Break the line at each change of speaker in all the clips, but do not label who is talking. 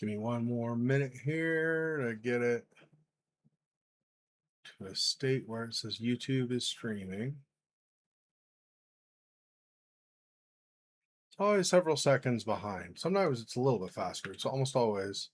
Give me one more minute here to get it to a state where it says YouTube is streaming. It's always several seconds behind. Sometimes it's a little bit faster. It's almost always.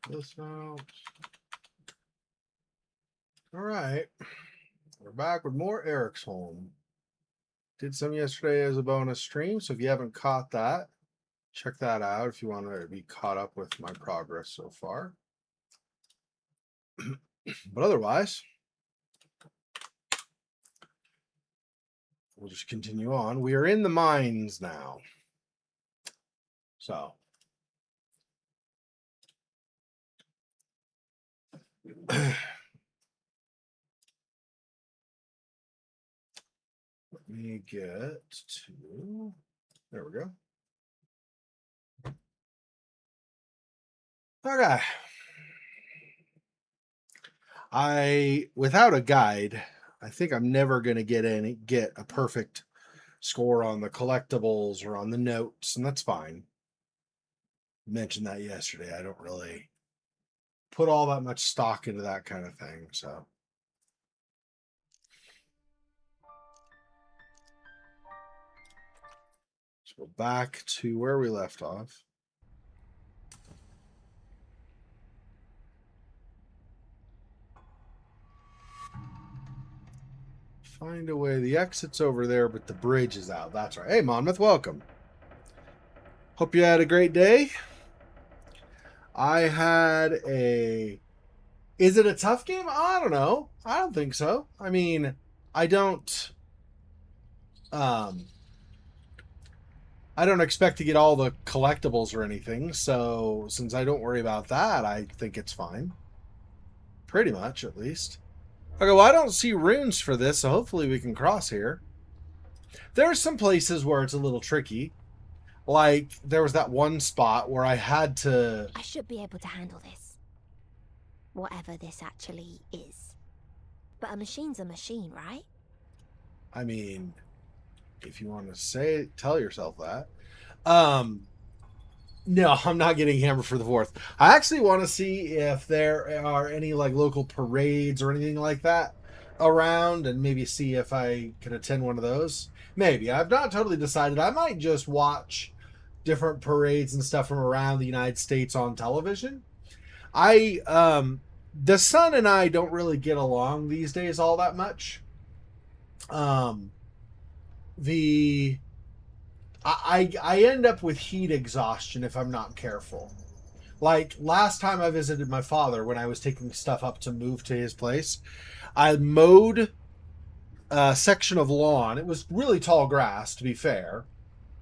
This out. All right. We're back with more Eriksholm. Did some yesterday as a bonus stream, so if you haven't caught that, check that out if you want to be caught up with my progress so far. But otherwise, we'll just continue on. We are in the mines now. So let me get to, there we go. Okay. Without a guide, I think I'm never going to get a perfect score on the collectibles or on the notes, and that's fine. I mentioned that yesterday. I don't really put all that much stock into that kind of thing, so. Let's go back to where we left off. Find a way. The exit's over there, but the bridge is out. That's right. Hey, Monmouth, welcome. Hope you had a great day. I had a... Is it a tough game? I don't know. I don't think so. I mean, I don't expect to get all the collectibles or anything, so since I don't worry about that, I think it's fine. Pretty much, at least. Okay, well, I don't see runes for this, so hopefully we can cross here. There are some places where it's a little tricky. Like, there was that one spot where I had to...
I should be able to handle this. Whatever this actually is. But a machine's a machine, right?
I mean, if you want to tell yourself that. No, I'm not getting hammered for the 4th. I actually want to see if there are any like local parades or anything like that around, and maybe see if I can attend one of those. Maybe. I've not totally decided. I might just watch different parades and stuff from around the United States on television. The son and I don't really get along these days all that much. I end up with heat exhaustion if I'm not careful. Like last time I visited my father when I was taking stuff up to move to his place, I mowed a section of lawn. It was really tall grass, to be fair.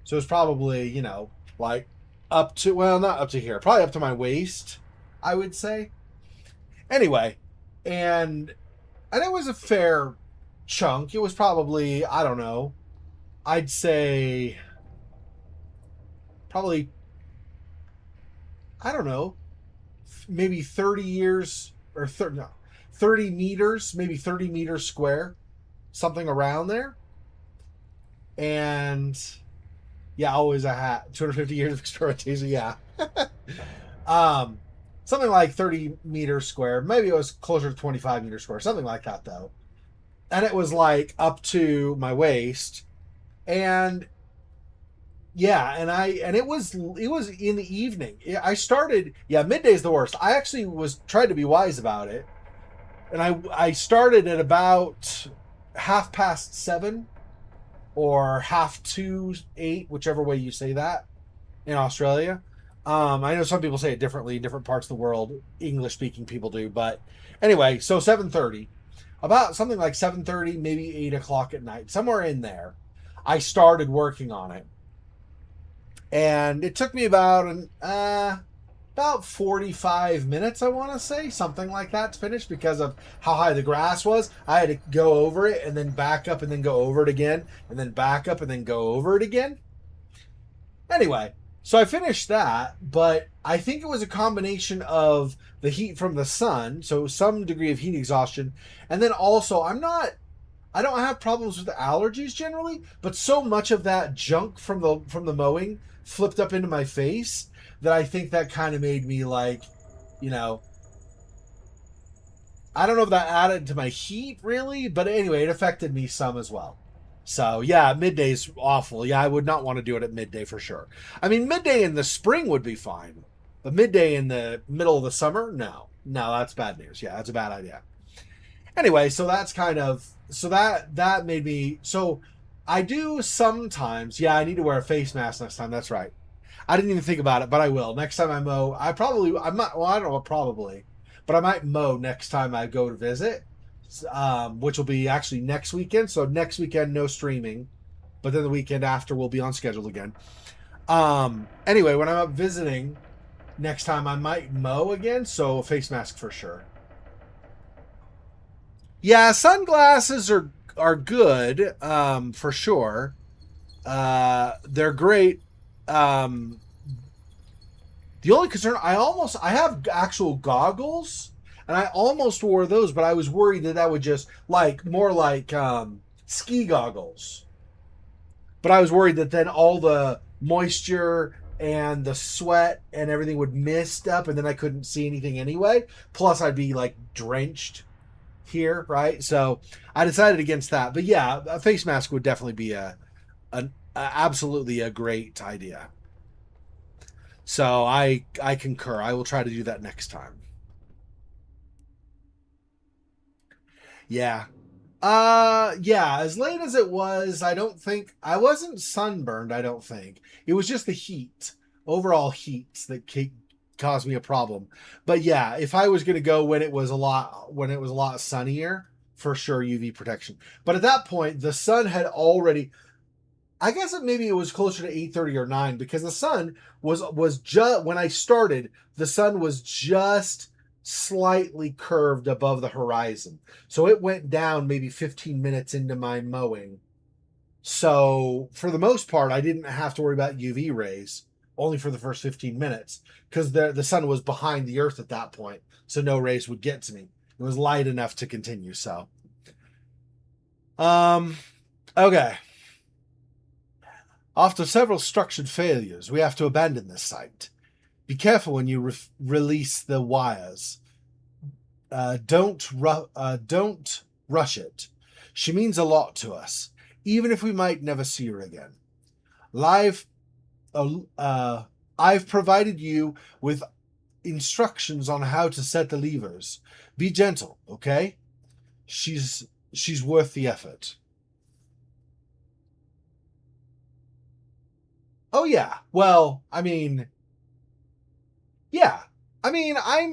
So it was probably, like up to, well, not up to here, probably up to my waist, I would say. Anyway, and it was a fair chunk. It was probably, I don't know, I'd say probably, I don't know, maybe 30 years or 30 meters, maybe 30 meters square, something around there. And yeah, always a hat. 250 years of experimentation, yeah. Something like 30 meters square. Maybe it was closer to 25 meters square, something like that though. And it was like up to my waist. And yeah, and it was in the evening. I started, midday's the worst. I actually tried to be wise about it. And I started at about 7:30 or 7:30, whichever way you say that in Australia. I know some people say it differently in different parts of the world. English speaking people do, but anyway, so 7:30, about something like 7:30, maybe 8 o'clock at night, somewhere in there, I started working on it. And it took me about about 45 minutes, I want to say, something like that to finish because of how high the grass was. I had to go over it and then back up and then go over it again and then back up and then go over it again. Anyway, so I finished that, but I think it was a combination of the heat from the sun, so some degree of heat exhaustion, and then also I don't have problems with allergies generally, but so much of that junk from the mowing flipped up into my face that I think that kind of made me like, you know, I don't know if that added to my heat really, but anyway, it affected me some as well. So yeah, midday's awful. Yeah, I would not want to do it at midday for sure. I mean, midday in the spring would be fine, but midday in the middle of the summer, no, no, that's bad news. Yeah, that's a bad idea. Anyway, so that's kind of so that made me so I do sometimes. Yeah, I need to wear a face mask next time. That's right. I didn't even think about it, but I will. Next time I mow, I might, well, I don't know, probably, but I might mow next time I go to visit, which will be actually next weekend. So next weekend, no streaming, but then the weekend after we'll be on schedule again. Anyway, when I'm up visiting next time, I might mow again. So face mask for sure. Yeah, sunglasses are good, for sure. They're great. Um, The only concern, I have actual goggles, and I almost wore those, but I was worried that would just like more like ski goggles. But I was worried that then all the moisture and the sweat and everything would mist up, and then I couldn't see anything anyway. Plus, I'd be like drenched here, right? So I decided against that. But yeah, a face mask would definitely be a absolutely a great idea. So I concur. I will try to do that next time. Yeah. Yeah, as late as it was, I don't think I wasn't sunburned, I don't think. It was just the heat, overall heat that caused me a problem. But yeah, if I was going to go when it was a lot sunnier, for sure UV protection. But at that point, the sun had already I guess maybe it was closer to 8:30 or 9 because the sun was just when I started, the sun was just slightly curved above the horizon. So it went down maybe 15 minutes into my mowing. So for the most part, I didn't have to worry about UV rays only for the first 15 minutes because the sun was behind the earth at that point. So no rays would get to me. It was light enough to continue. So um okay. After several structured failures, we have to abandon this site. Be careful when you release the wires. Don't rush it. She means a lot to us, even if we might never see her again. Live, uh, uh, I've provided you with instructions on how to set the levers. Be gentle, okay? She's worth the effort. Oh yeah. Well, I mean, yeah. I mean, I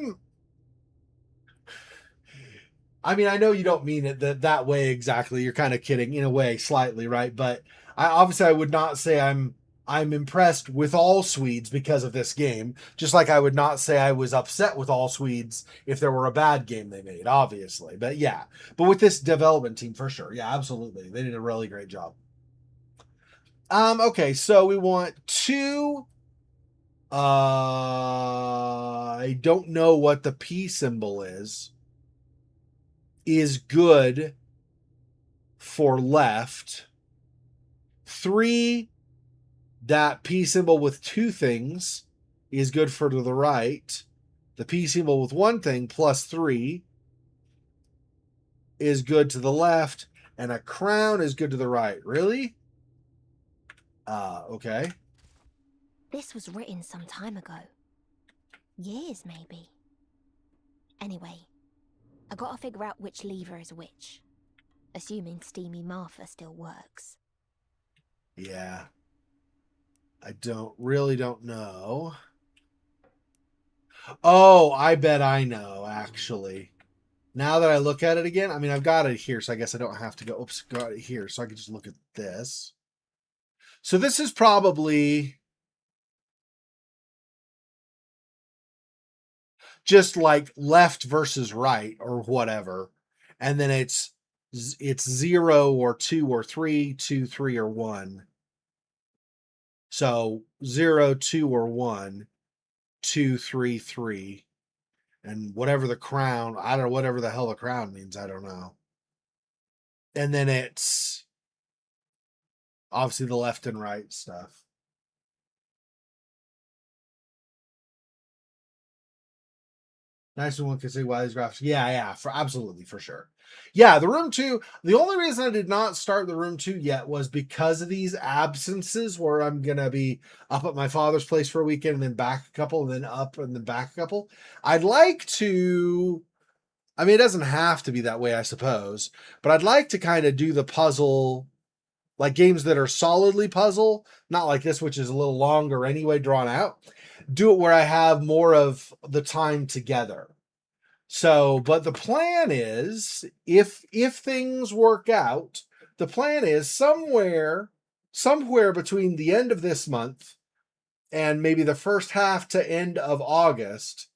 know you don't mean it that way exactly. You're kind of kidding in a way, slightly, right? But I would not say I'm impressed with all Swedes because of this game. Just like I would not say I was upset with all Swedes if there were a bad game they made, obviously. But yeah, but with this development team for sure, yeah, absolutely, they did a really great job. Okay, so we want two. I don't know what the P symbol is good for left. 3, that P symbol with 2 things is good for to the right. The P symbol with 1 thing plus 3 is good to the left. And a crown is good to the right. Really? Okay.
This was written some time ago. Years, maybe. Anyway, I gotta figure out which lever is which. Assuming Steamy Martha still works.
Yeah. I don't know. Oh, I bet I know, actually. Now that I look at it again, I mean, I've got it here, so I guess I don't have to go. Oops, got it here, so I can just look at this. So this is probably just like left versus right or whatever, and then it's 0 or 2 or 3, 2, 3 or 1. So 0, 2 or 1, 2, 3, 3, and whatever the crown, I don't know, whatever the hell the crown means, I don't know. And then it's obviously the left and right stuff. Nice one can see why these graphics. Yeah, for absolutely, for sure. Yeah, the room 2. The only reason I did not start the room 2 yet was because of these absences where I'm gonna be up at my father's place for a weekend and then back a couple, and then up and then back a couple. I'd like to. I mean, it doesn't have to be that way, I suppose, but I'd like to kind of do the puzzle, like games that are solidly puzzle, not like this, which is a little longer anyway, drawn out. Do it where I have more of the time together. So, but the plan is, if things work out, the plan is somewhere between the end of this month and maybe the first half to end of August,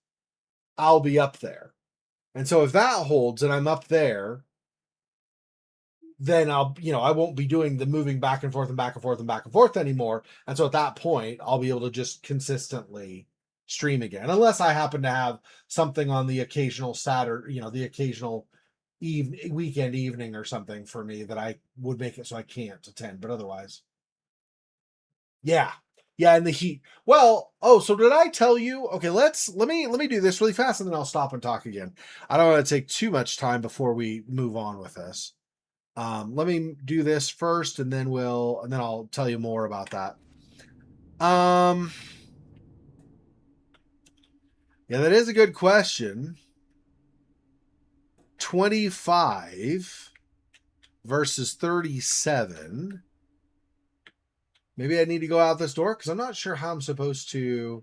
I'll be up there. And so if that holds and I'm up there, then I'll, I won't be doing the moving back and forth and back and forth and back and forth anymore. And so at that point, I'll be able to just consistently stream again, unless I happen to have something on the occasional Saturday, the occasional weekend evening or something for me that I would make it so I can't attend. But otherwise, yeah. Yeah, and the heat. Well, so did I tell you? Okay, let me do this really fast and then I'll stop and talk again. I don't want to take too much time before we move on with this. Let me do this first and then I'll tell you more about that. Yeah, that is a good question. 25 versus 37. Maybe I need to go out this door because I'm not sure how I'm supposed to.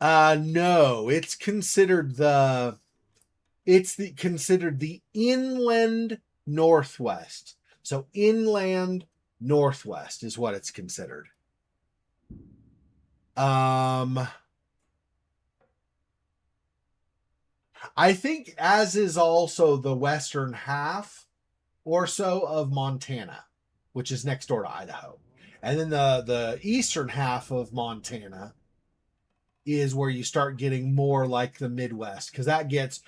No, it's considered considered the inland northwest. So inland northwest is what it's considered. I think as is also the western half or so of Montana, which is next door to Idaho. And then the eastern half of Montana is where you start getting more like the Midwest, because that gets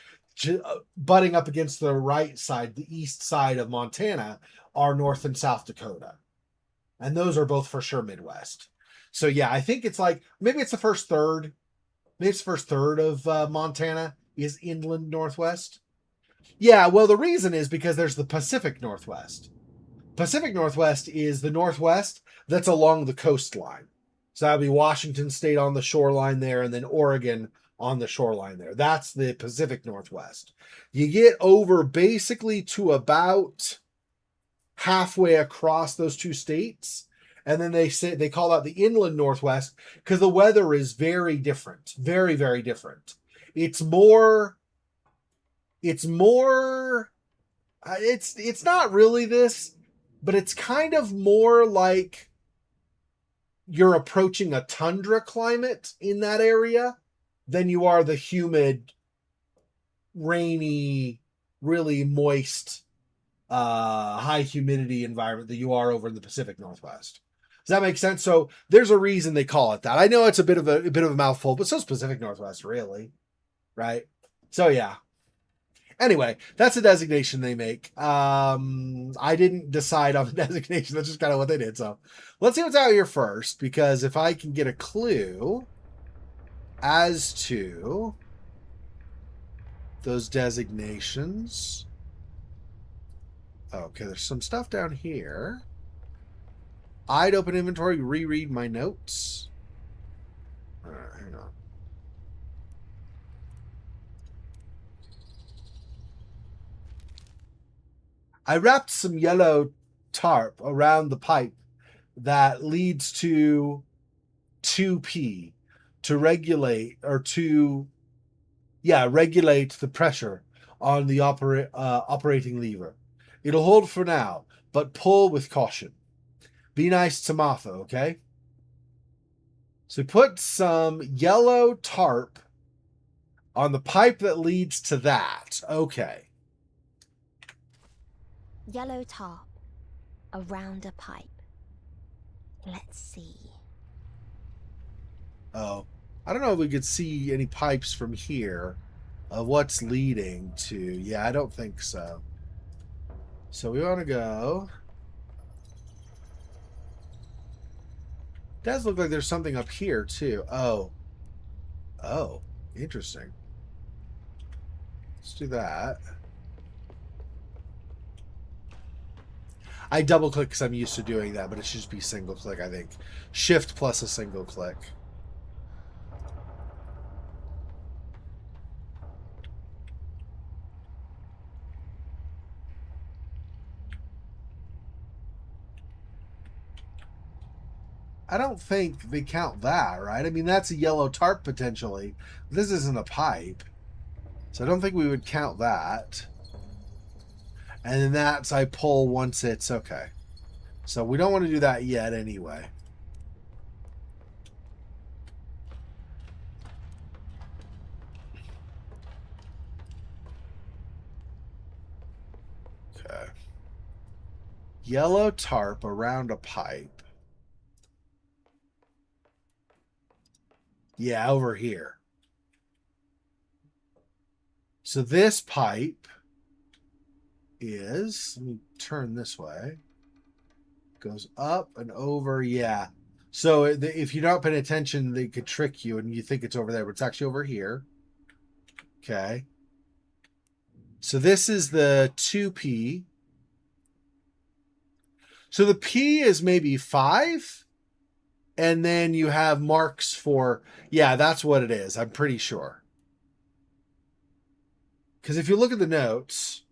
butting up against the right side, the east side of Montana, are North and South Dakota. And those are both for sure Midwest. So yeah, I think it's like, maybe it's the first third. Maybe it's the first third of Montana is inland Northwest. Yeah, well, the reason is because there's the Pacific Northwest. Pacific Northwest is the Northwest that's along the coastline. So that would be Washington State on the shoreline there, and then Oregon on the shoreline there. That's the Pacific Northwest. You get over basically to about halfway across those two states, and then they call that the inland Northwest because the weather is very different, very, very different. It's not really this, but it's kind of more like you're approaching a tundra climate in that area than you are the humid, rainy, really moist, high humidity environment that you are over in the Pacific Northwest. Does that make sense? So there's a reason they call it that. I know it's a bit of a mouthful, but so is Pacific Northwest, really, right? So yeah. Anyway, that's a designation they make. I didn't decide on the designation. That's just kind of what they did. So let's see what's out here first, because if I can get a clue as to those designations. Okay, there's some stuff down here. I'd open inventory, reread my notes. All right, hang on. I wrapped some yellow tarp around the pipe that leads to 2P to regulate regulate the pressure on the operating lever. It'll hold for now, but pull with caution. Be nice to Martha, okay? So put some yellow tarp On the pipe that leads to that. Okay.
Yellow tarp. Around a pipe. Let's see.
Oh. I don't know if we could see any pipes from here of what's leading to. Yeah, I don't think so. So we want to go. Does look like there's something up here too. Oh. Oh. Interesting. Let's do that. I double click because I'm used to doing that, but it should just be single click, I think. Shift plus a single click. I don't think they count that, right? I mean, that's a yellow tarp potentially. This isn't a pipe. So I don't think we would count that. And then that's I pull once it's okay. So we don't want to do that yet anyway. Okay. Yellow tarp around a pipe. Yeah, over here. So this pipe is, let me turn this way, goes up and over. Yeah. So if you're not paying attention, they could trick you and you think it's over there, but it's actually over here. Okay. So this is the 2P. So the P is maybe 5. And then you have marks for, yeah, that's what it is. I'm pretty sure. Because if you look at the notes,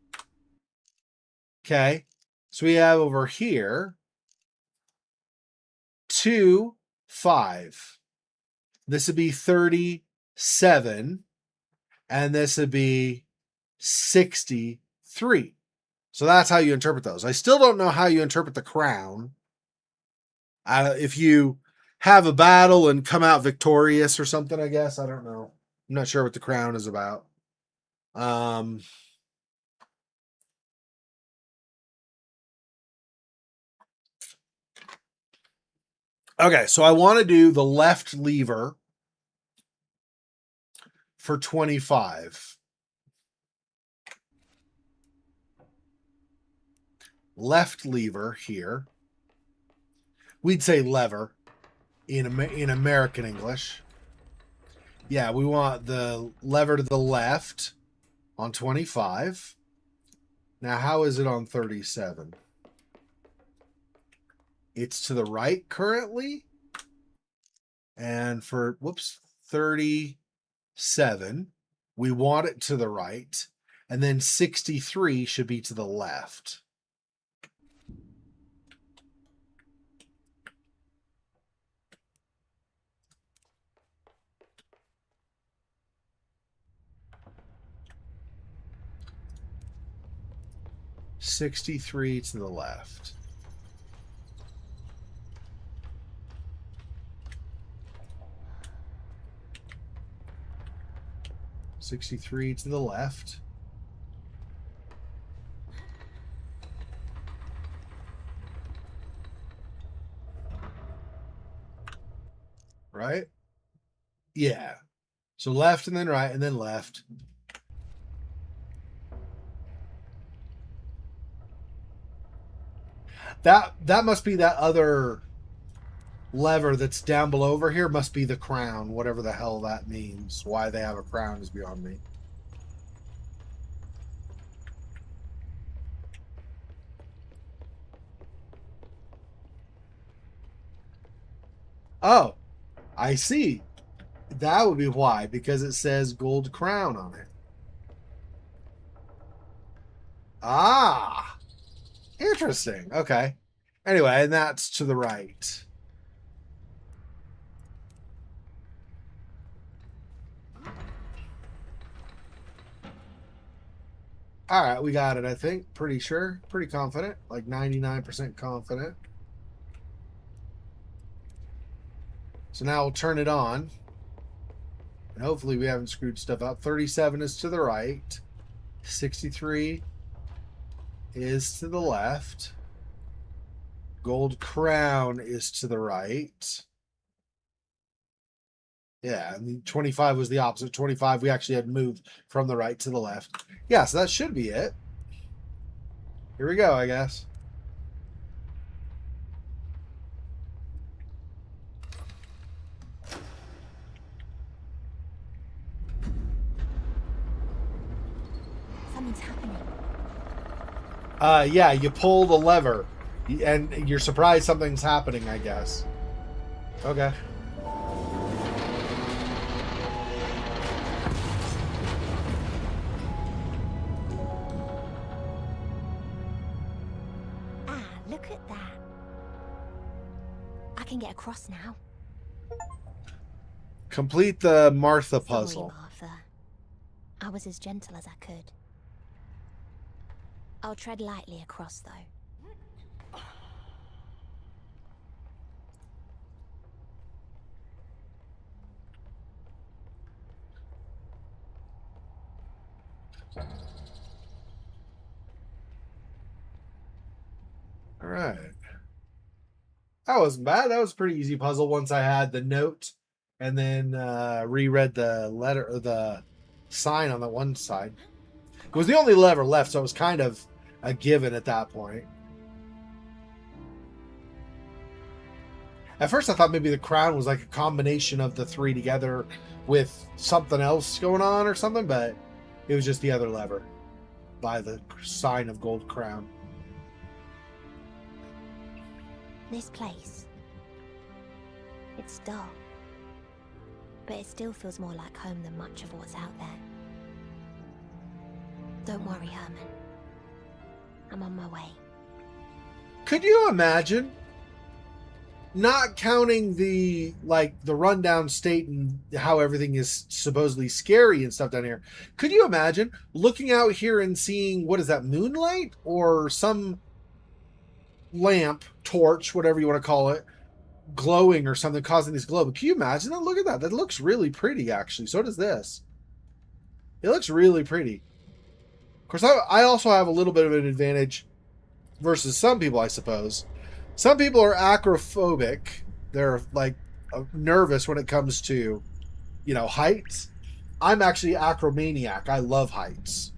okay, so we have over here 2, 5. This would be 37. And this would be 63. So that's how you interpret those. I still don't know how you interpret the crown. If you have a battle and come out victorious or something, I guess. I don't know. I'm not sure what the crown is about. Okay, so I want to do the left lever for 25. Left lever here. We'd say lever in American English. Yeah, we want the lever to the left on 25. Now, how is it on 37? It's to the right currently. And for, 37, we want it to the right. And then 63 should be to the left. $63 to the left. $63 to the left. Right? Yeah. So left and then right and then left. That must be that other lever that's down below over here. Must be the crown, whatever the hell that means. Why they have a crown is beyond me. Oh, I see. That would be why, because it says gold crown on it. Ah, interesting. Okay. Anyway, and that's to the right. All right, we got it, I think. Pretty sure. Pretty confident. Like 99% confident. So now we'll turn it on. And hopefully we haven't screwed stuff up. 37 is to the right. 63 is to the left. Gold crown is to the right. Yeah, and 25 was the opposite. 25, we actually had moved from the right to the left. Yeah, so that should be it. Here we go, I guess.
Something's happening.
Yeah, you pull the lever, and you're surprised something's happening, I guess. Okay.
Ah, look at that. I can get across now.
Complete the Martha
Sorry,
puzzle.
Martha. I was as gentle as I could. I'll tread lightly across, though.
All right. That wasn't bad. That was a pretty easy puzzle once I had the note and then reread the letter or the sign on the one side. It was the only lever left, so it was kind of a given at that point. At first, I thought maybe the crown was like a combination of the three together with something else going on or something, but it was just the other lever by the sign of gold crown.
This place. It's dark. But it still feels more like home than much of what's out there. Don't worry, Herman. I'm on my way.
Could you imagine, not counting the rundown state and how everything is supposedly scary and stuff down here, could you imagine looking out here and seeing, what is that, moonlight or some lamp, torch, whatever you want to call it, glowing or something, causing this glow? But can you imagine that? Look at that. That looks really pretty, actually. So does this. It looks really pretty. Of course, I also have a little bit of an advantage versus some people, I suppose. Some people are acrophobic. They're like nervous when it comes to, heights. I'm actually acromaniac. I love heights.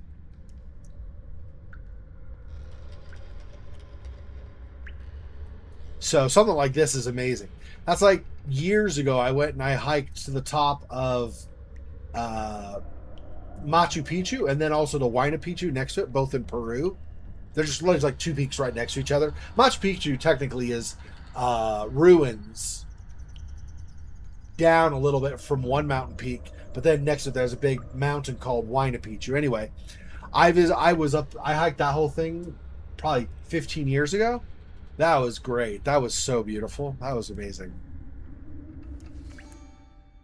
So something like this is amazing. That's like years ago, I went and I hiked to the top of Machu Picchu and then also the Huayna Picchu next to it, both in Peru. There's like two peaks right next to each other. Machu Picchu technically is ruins down a little bit from one mountain peak, but then next to it there's a big mountain called Huayna Picchu. Anyway, I hiked that whole thing probably 15 years ago. That was great. That was so beautiful. That was amazing.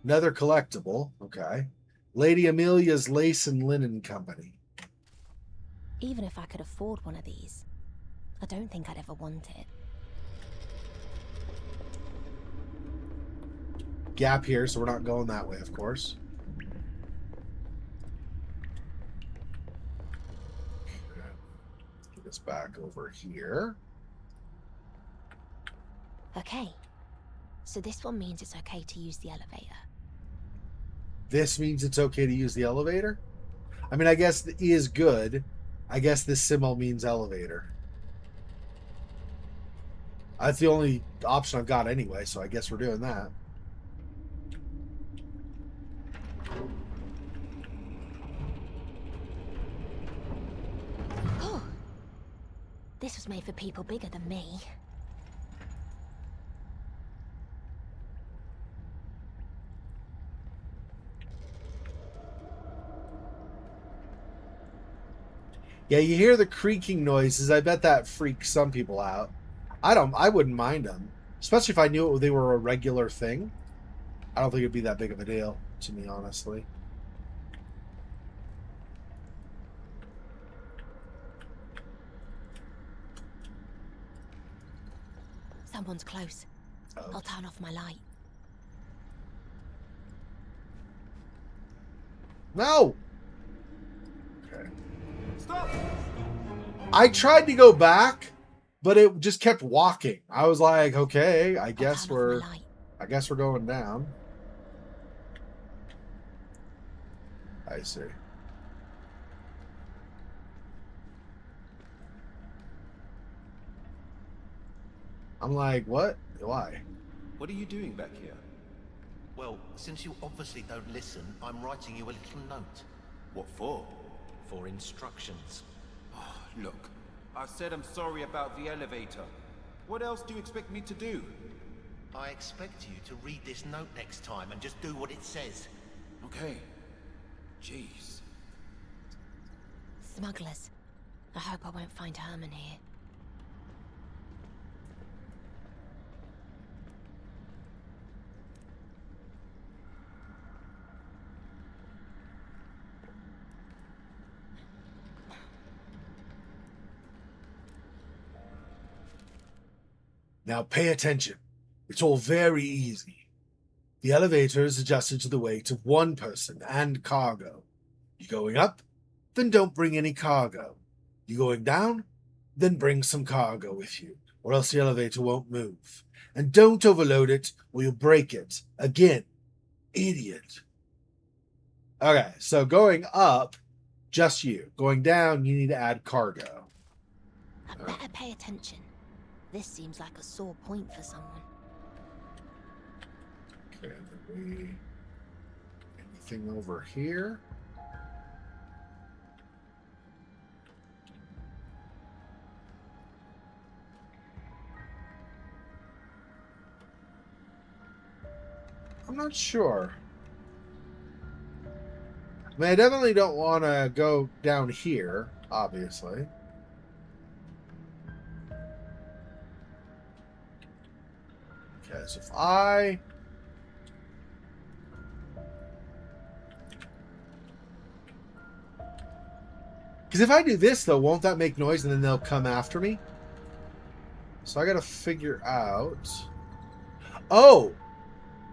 Another collectible. Okay. Lady Amelia's Lace and Linen Company.
Even if I could afford one of these, I don't think I'd ever want it.
Gap here, so we're not going that way, of course. Get this back over here.
Okay. So this one means it's okay to use the elevator.
This means it's okay to use the elevator? I mean, I guess the E is good. I guess this symbol means elevator. That's the only option I've got anyway, so I guess we're doing that.
Oh! This was made for people bigger than me.
Yeah, you hear the creaking noises. I bet that freaks some people out. I wouldn't mind them. Especially if I knew they were a regular thing. I don't think it'd be that big of a deal, to me, honestly.
Someone's close.
Oh.
I'll turn off my light.
No! Okay.
Stop!
I tried to go back, but it just kept walking. I was like, okay, I
I'll
guess
turn off my light.
we're going down. I see. I'm like, what? Why?
What are you doing back here?
Well, since you obviously don't listen, I'm writing you a little note.
What for?
For instructions.
Look, I said I'm sorry about the elevator. What else do you expect me to do?
I expect you to read this note next time and just do what it says.
Okay. Jeez.
Smugglers. I hope I won't find Herman here.
Now pay attention. It's all very easy. The elevator is adjusted to the weight of one person and cargo. You going up? Then don't bring any cargo. You going down? Then bring some cargo with you, or else the elevator won't move. And don't overload it, or you'll break it. Again. Idiot. Okay, so going up, just you. Going down, you need to add cargo.
I better pay attention. This seems like a sore point for someone.
Okay, anything over here? I'm not sure. I mean, I definitely don't want to go down here, obviously. Okay, so if I... Because if I do this, though, won't that make noise and then they'll come after me? So I gotta figure out... Oh!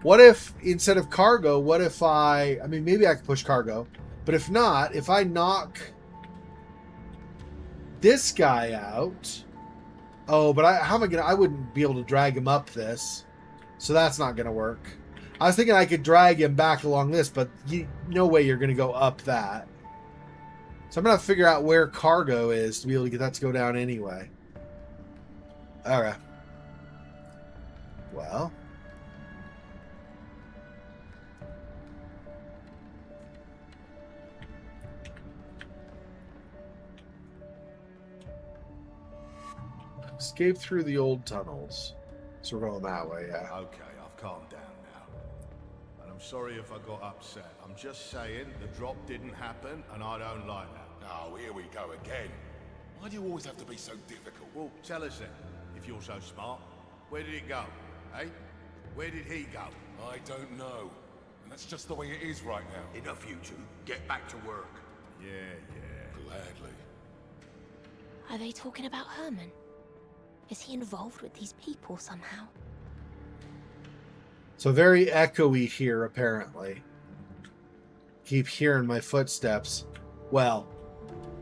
What if, instead of cargo, what if I mean, maybe I could push cargo. But if not, if I knock this guy out... Oh, but how am I gonna... I wouldn't be able to drag him up this. So that's not gonna work. I was thinking I could drag him back along this, but no way you're gonna go up that. So I'm gonna figure out where cargo is to be able to get that to go down anyway. Alright. Well... Escape through the old tunnels. So we're going that way, yeah.
Okay, I've calmed down now. And I'm sorry if I got upset. I'm just saying the drop didn't happen and I don't like that.
Oh, here we go again. Why do you always have to be so difficult?
Well, tell us then, if you're so smart. Where did it go, eh? Where did he go?
I don't know. And that's just the way it is right now.
Enough, you two. Get back to work.
Yeah.
Gladly.
Are they talking about Herman? Is he involved with these people somehow?
So very echoey here, apparently. Keep hearing my footsteps. Well,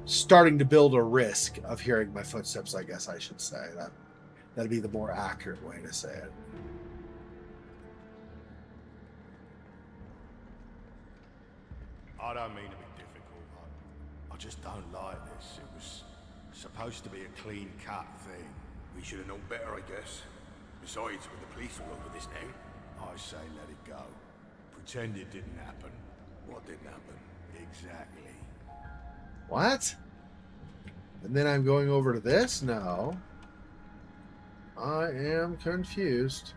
starting to build a risk of hearing my footsteps, I guess I should say. That'd be the more accurate way to say it.
I don't mean to be difficult. I just don't like this. It was supposed to be a clean-cut thing.
We should have known better, I guess. Besides, with the police all over this now.
I say let it go. Pretend it didn't happen.
What didn't happen?
Exactly.
What? And then I'm going over to this? No. I am confused.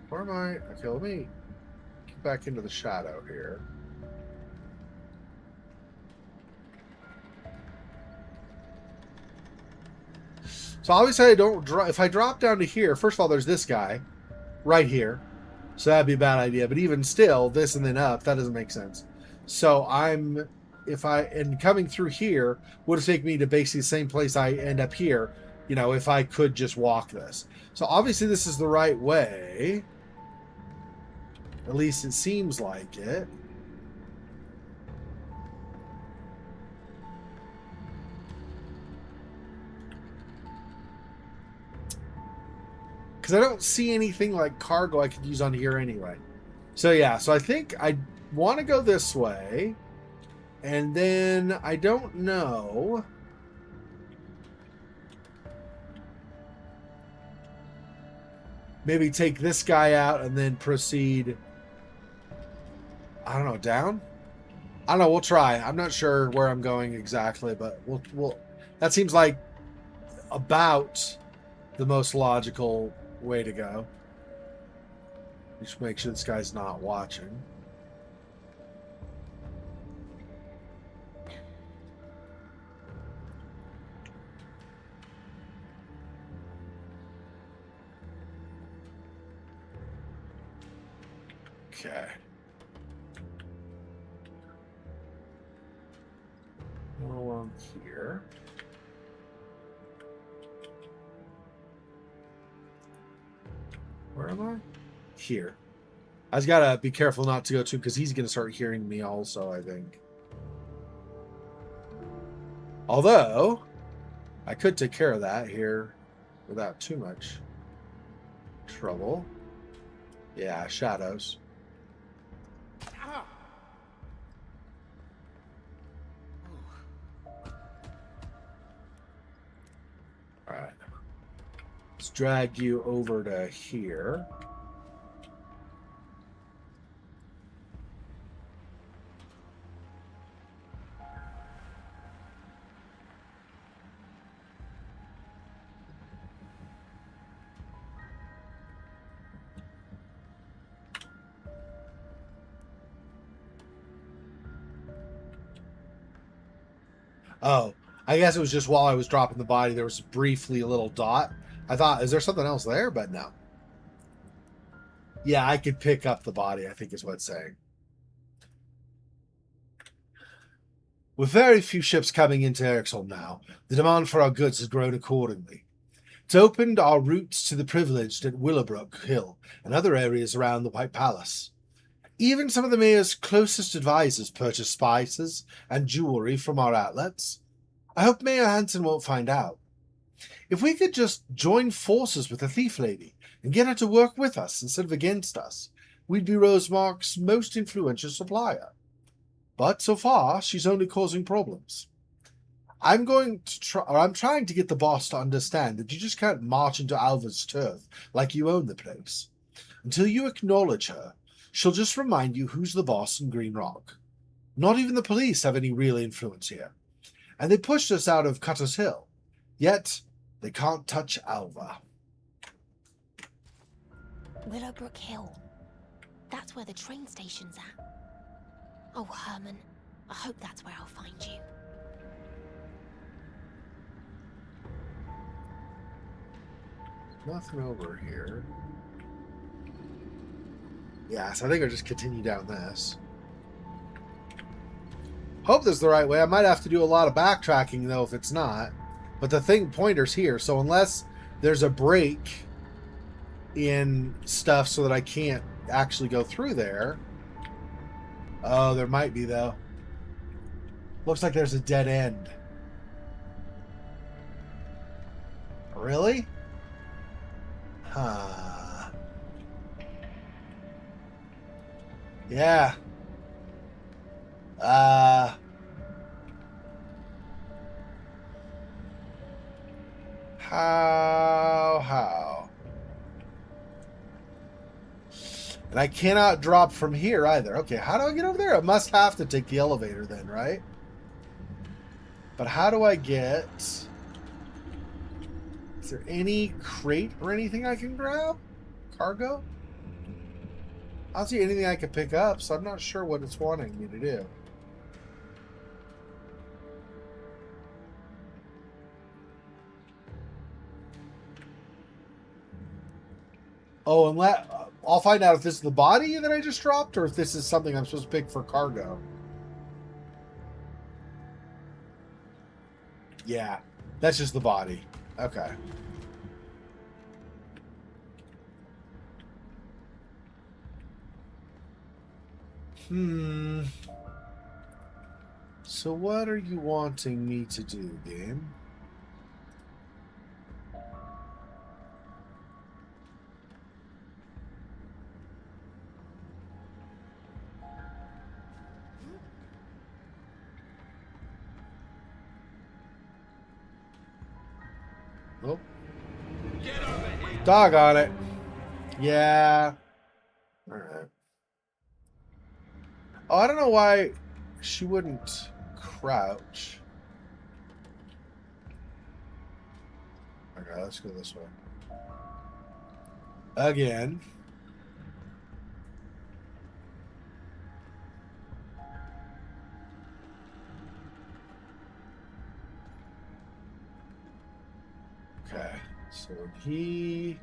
Where am I? Okay, let me get back into the shadow here. So obviously I don't drop. If I drop down to here, first of all, there's this guy right here. So that'd be a bad idea. But even still, this and then up, that doesn't make sense. So coming through here would have taken me to basically the same place I end up here, you know, if I could just walk this. So obviously this is the right way. At least it seems like it. Because I don't see anything like cargo I could use on here anyway. So yeah, so I think I want to go this way. And then I don't know. Maybe take this guy out and then proceed. I don't know, down? I don't know, we'll try. I'm not sure where I'm going exactly, but we'll that seems like about the most logical way to go. Just make sure this guy's not watching. Okay. Go along here. Where am I? Here. I just gotta be careful not to go too, because he's gonna start hearing me also, I think. Although, I could take care of that here without too much trouble. Yeah, shadows. Alright. Let's drag you over to here. Oh, I guess it was just while I was dropping the body, there was briefly a little dot. I thought, is there something else there? But no. Yeah, I could pick up the body, I think is what it's saying. With very few ships coming into Eriksholm now, the demand for our goods has grown accordingly. It's opened our routes to the privileged at Willowbrook Hill and other areas around the White Palace. Even some of the mayor's closest advisors purchase spices and jewelry from our outlets. I hope Mayor Hansen won't find out. If we could just join forces with the thief lady and get her to work with us instead of against us, we'd be Rosemark's most influential supplier. But so far, she's only causing problems. I'm trying to get the boss to understand that you just can't march into Alva's turf like you own the place. Until you acknowledge her, she'll just remind you who's the boss in Green Rock. Not even the police have any real influence here. And they pushed us out of Cutter's Hill. Yet, they can't touch Alva.
Willowbrook Hill. That's where the train station's at. Oh, Herman, I hope that's where I'll find you.
Nothing over here. Yeah, so I think I'll just continue down this. Hope this is the right way. I might have to do a lot of backtracking, though, if it's not. But the thing pointer's here, so unless there's a break in stuff so that I can't actually go through there. Oh, there might be, though. Looks like there's a dead end. Really? Huh. Yeah. How? And I cannot drop from here either. Okay, how do I get over there? I must have to take the elevator then, right? But how do I get... Is there any crate or anything I can grab? Cargo? I don't see anything I can pick up, so I'm not sure what it's wanting me to do. Oh, and I'll find out if this is the body that I just dropped or if this is something I'm supposed to pick for cargo. Yeah, that's just the body. Okay. So what are you wanting me to do, game? Doggone it. Yeah. Alright. Oh, I don't know why she wouldn't crouch. Okay, let's go this way. Again. Okay, so he...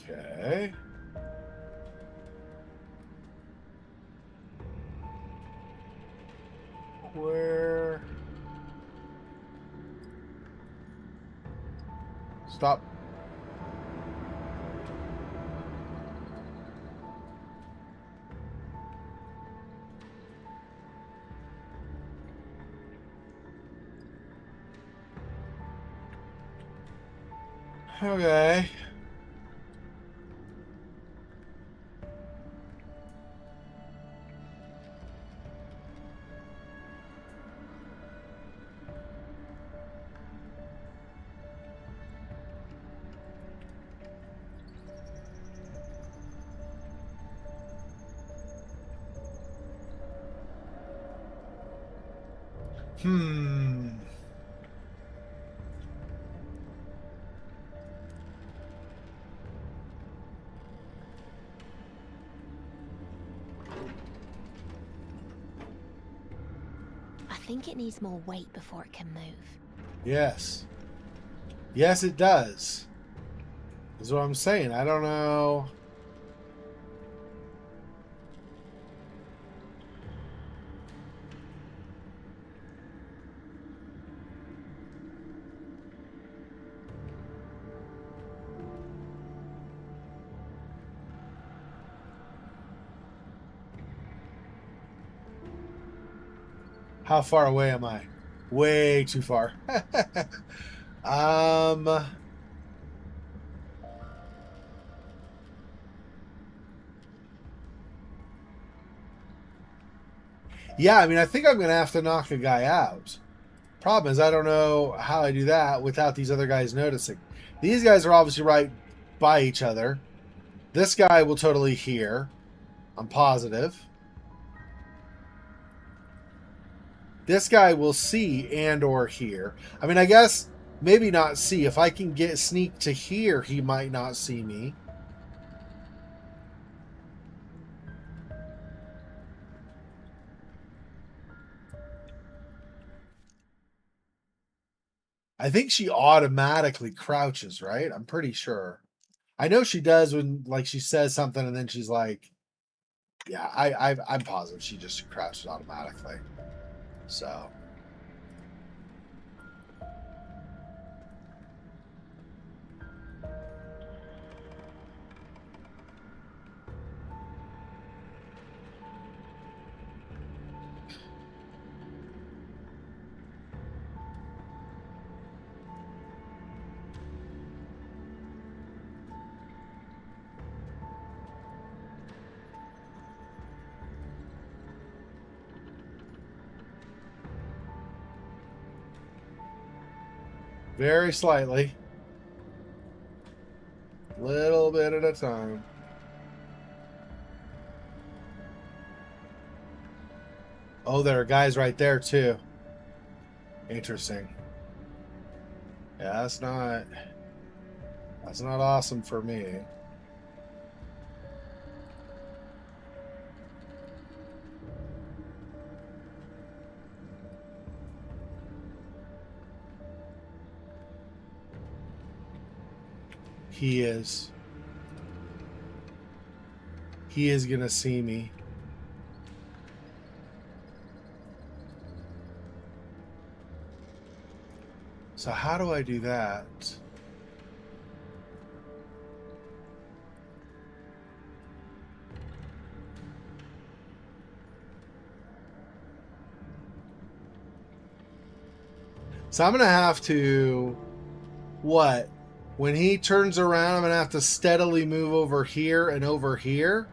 Okay. Where... Stop. Okay. Hmm.
I think it needs more weight before it can move.
Yes. Yes, it does. Is what I'm saying. I don't know. How far away am I? Way too far. um... Yeah, I mean, I think I'm going to have to knock a guy out. Problem is, I don't know how I do that without these other guys noticing. These guys are obviously right by each other. This guy will totally hear. I'm positive. This guy will see and or hear. I mean, I guess maybe not see. If I can get sneak to hear, he might not see me. I think she automatically crouches, right? I'm pretty sure. I know she does when like she says something and then she's like, yeah, I'm positive she just crouches automatically. So very slightly. Little bit at a time. Oh, there are guys right there too. Interesting. Yeah, that's not awesome for me. He is. He is gonna see me. So how do I do that? So I'm going to have to... What? When he turns around, I'm going to have to steadily move over here and over here.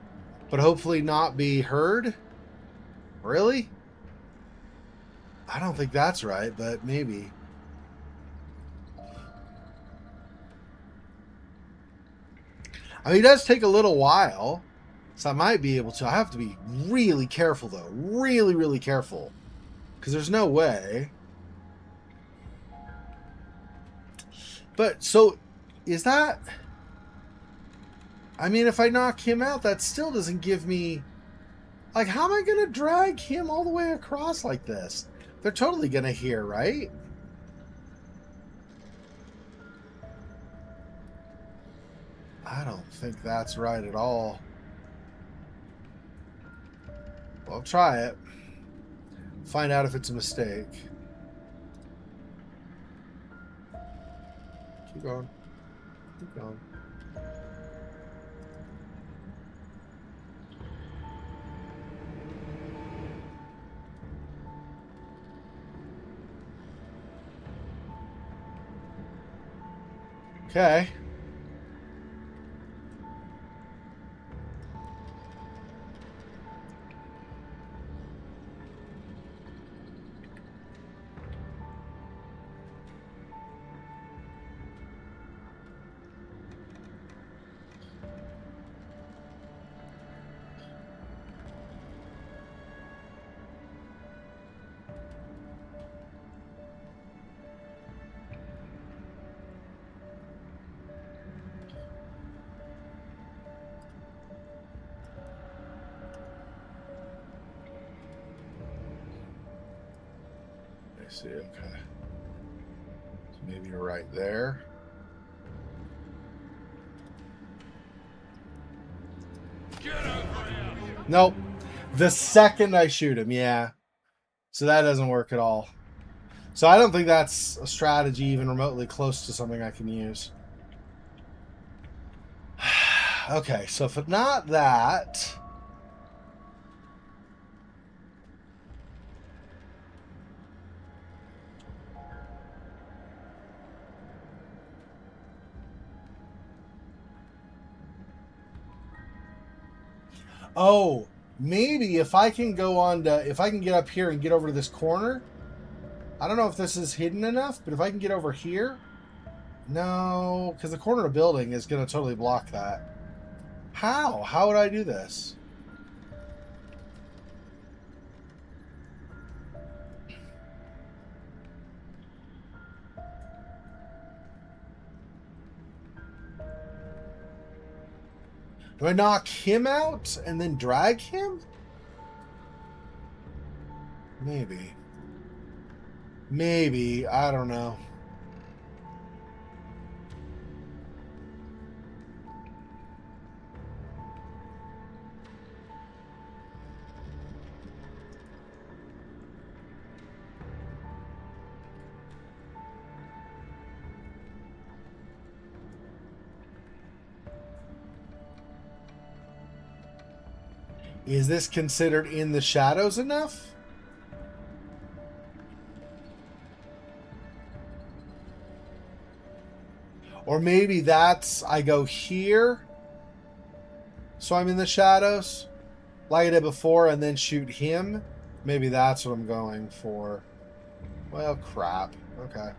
But hopefully not be heard? Really? I don't think that's right, but maybe. I mean, it does take a little while. So I might be able to. I have to be really careful, though. Really, really careful. Because there's no way. But, so, is that... I mean, if I knock him out, that still doesn't give me... Like, how am I going to drag him all the way across like this? They're totally going to hear, right? I don't think that's right at all. Well, try it. Find out if it's a mistake. Keep going. Keep going. Okay. I see, okay. So maybe you're right there. Nope. The second I shoot him, yeah. So that doesn't work at all. So I don't think that's a strategy even remotely close to something I can use. Okay, so if not that... Oh, maybe if I can go on to... If I can get up here and get over to this corner... I don't know if this is hidden enough, but if I can get over here... No, because the corner of the building is going to totally block that. How? How would I do this? Do I knock him out and then drag him? Maybe. Maybe. I don't know. Is this considered in the shadows enough? Or maybe that's, I go here, so I'm in the shadows, like I did before, and then shoot him. Maybe that's what I'm going for. Well, crap. Okay.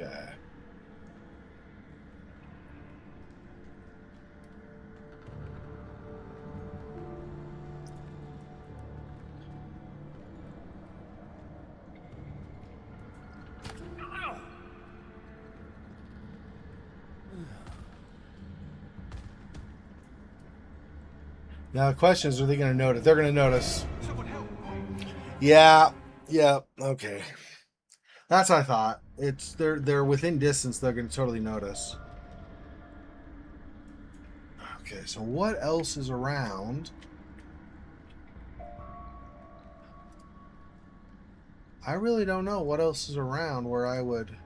Okay. Now the question is, are they going to notice? They're going to notice. Yeah. Yeah. Okay. That's what I thought. It's they're within distance. They're going to totally notice. Okay, so what else is around? I really don't know what else is around where I would...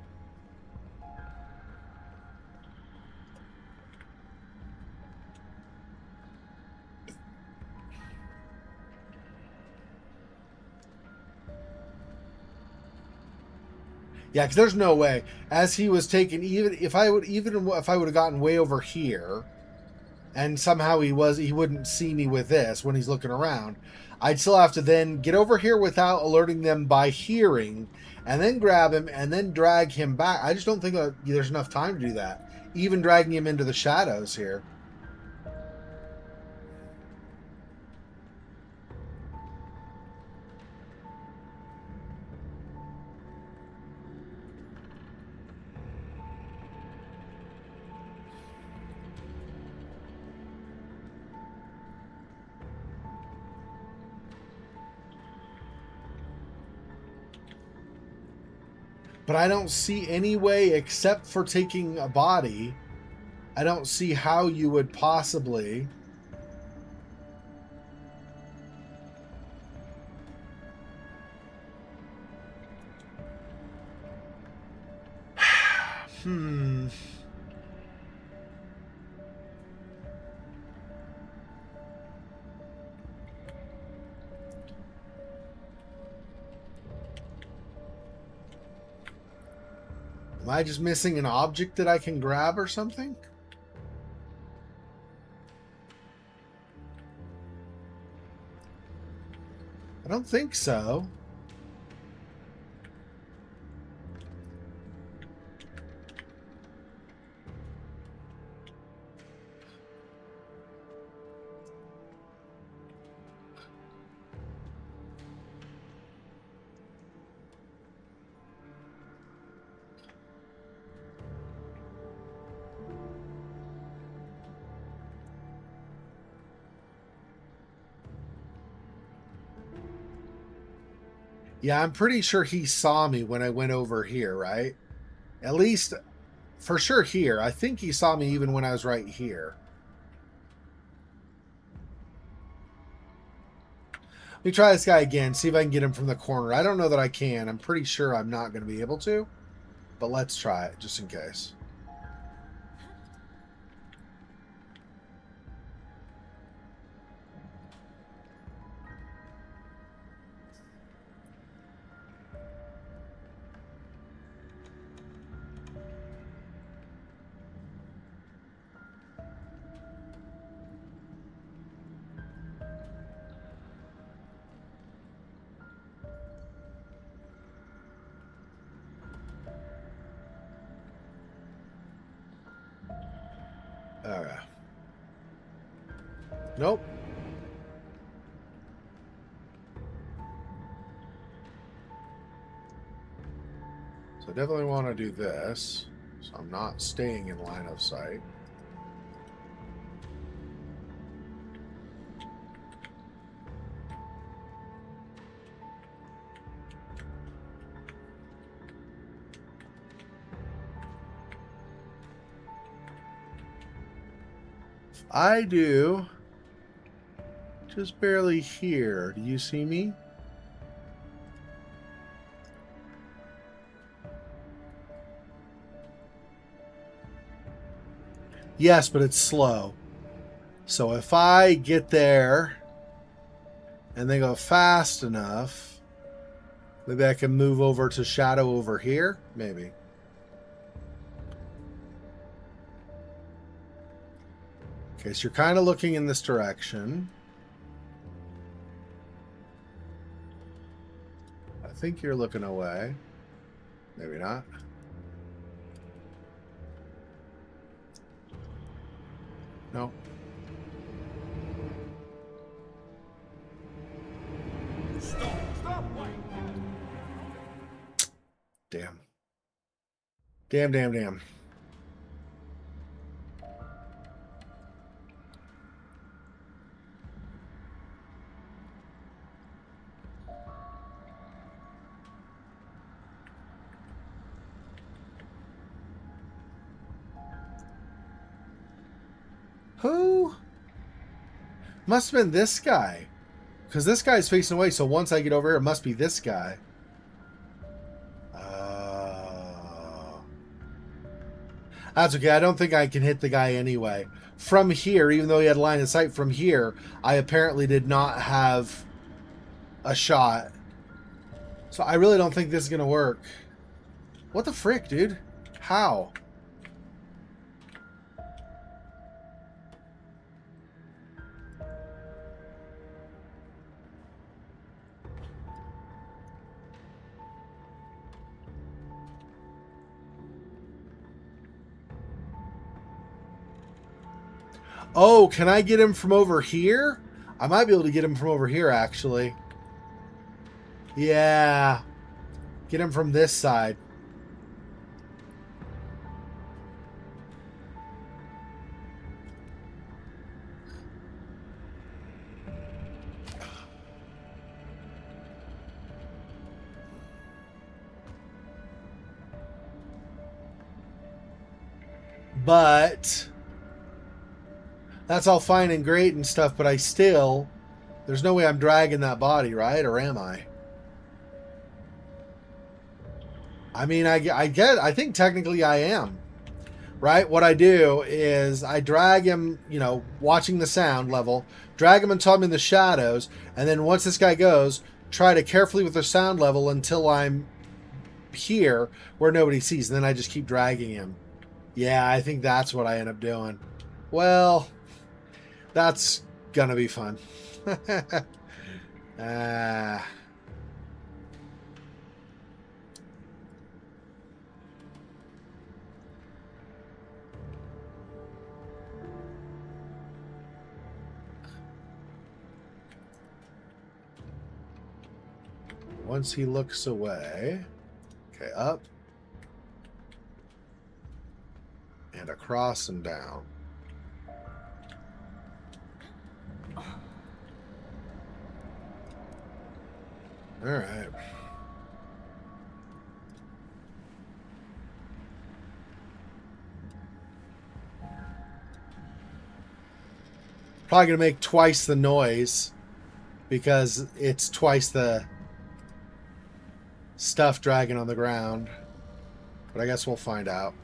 Yeah, because there's no way. As he was taken, even if I would have gotten way over here, and somehow he wouldn't see me with this when he's looking around, I'd still have to then get over here without alerting them by hearing, and then grab him and then drag him back. I just don't think there's enough time to do that. Even dragging him into the shadows here. But I don't see any way except for taking a body. I don't see how you would possibly... Hmm. Am I just missing an object that I can grab or something? I don't think so. Yeah, I'm pretty sure he saw me when I went over here, right? At least, for sure here. I think he saw me even when I was right here. Let me try this guy again, see if I can get him from the corner. I don't know that I can. I'm pretty sure I'm not going to be able to. But let's try it, just in case. Okay. Nope. So I definitely want to do this. So I'm not staying in line of sight. I do just barely here. Do you see me? Yes, but it's slow. So if I get there and they go fast enough, maybe I can move over to shadow over here. Maybe. Okay, so you're kind of looking in this direction. I think you're looking away. Maybe not. No.
Stop! Wait!
Damn. Damn. Who? Must have been this guy. Because this guy's facing away, so once I get over here, it must be this guy. That's okay. I don't think I can hit the guy anyway. From here, even though he had line of sight from here, I apparently did not have a shot. So I really don't think this is going to work. What the frick, dude? How? Oh, can I get him from over here? I might be able to get him from over here, actually. Yeah. Get him from this side. But that's all fine and great and stuff, but I still... There's no way I'm dragging that body, right? Or am I? I mean, I think technically I am. Right? What I do is I drag him, you know, watching the sound level, drag him until I'm in the shadows, and then once this guy goes, try to carefully with the sound level until I'm here where nobody sees, and then I just keep dragging him. Yeah, I think that's what I end up doing. Well, that's gonna be fun. Once he looks away, okay, up and across and down. All right. Probably gonna make twice the noise because it's twice the stuff dragging on the ground. But I guess we'll find out.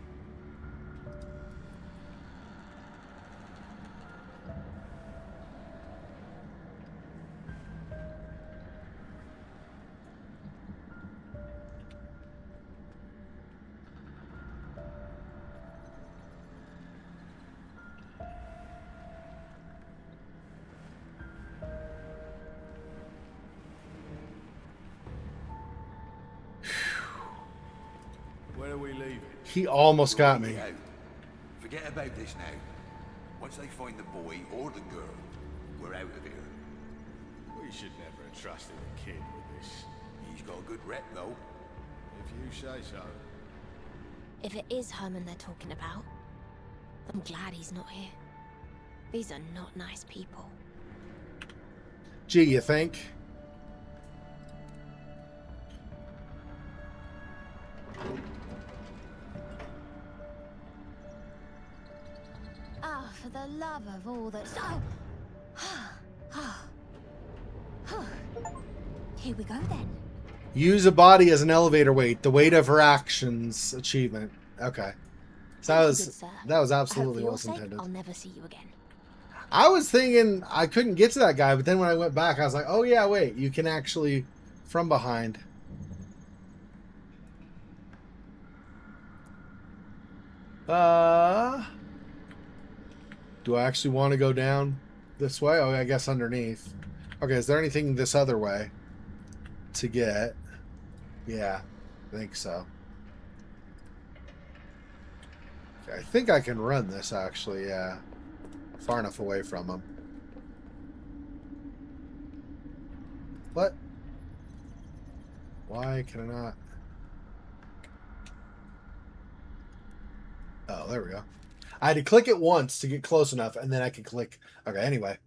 Where are we leaving?
He almost got me.
Out. Forget about this now. Once they find the boy or the girl, we're out of here.
We should never have trusted a kid with this.
He's got a good rep, though.
If you say so.
If it is Herman they're talking about, I'm glad he's not here. These are not nice people.
Gee, you think?
Ah, for the love of all that's... Oh! Here we go then.
Use a body as an elevator weight. The weight of her actions achievement. Okay. So
Thank you, good sir.
that was
I hope
absolutely
for your
what's
sake,
intended.
I'll never see you again.
I was thinking I couldn't get to that guy, but then when I went back, I was like, oh yeah, wait, you can actually from behind. Do I actually want to go down this way? Oh, I guess underneath. Okay, is there anything this other way to get? Yeah, I think so. Okay, I think I can run this actually, yeah. Far enough away from him. What? Why can I not? Oh, there we go. I had to click it once to get close enough, and then I could click. Okay, anyway.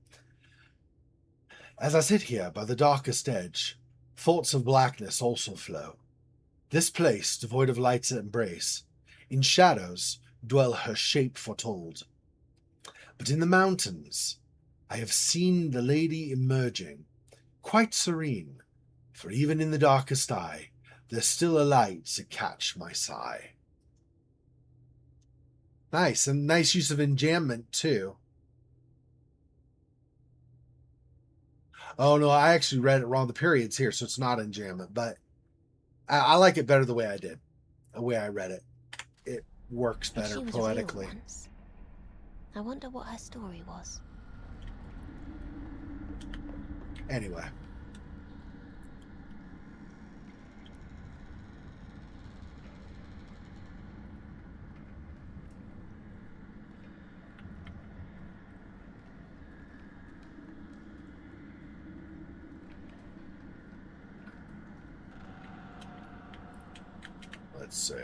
As I sit here by the darkest edge, thoughts of blackness also flow. This place, devoid of light's embrace, in shadows dwell her shape foretold. But in the mountains, I have seen the lady emerging, quite serene, for even in the darkest eye, there's still a light to catch my sigh. Nice, and nice use of enjambment, too. Oh, no, I actually read it wrong. The period's here, so it's not enjambment, but I like it better the way I did, the way I read it. It works
If
better
she was
poetically.
real once, I wonder what her story was.
Anyway. Let's see.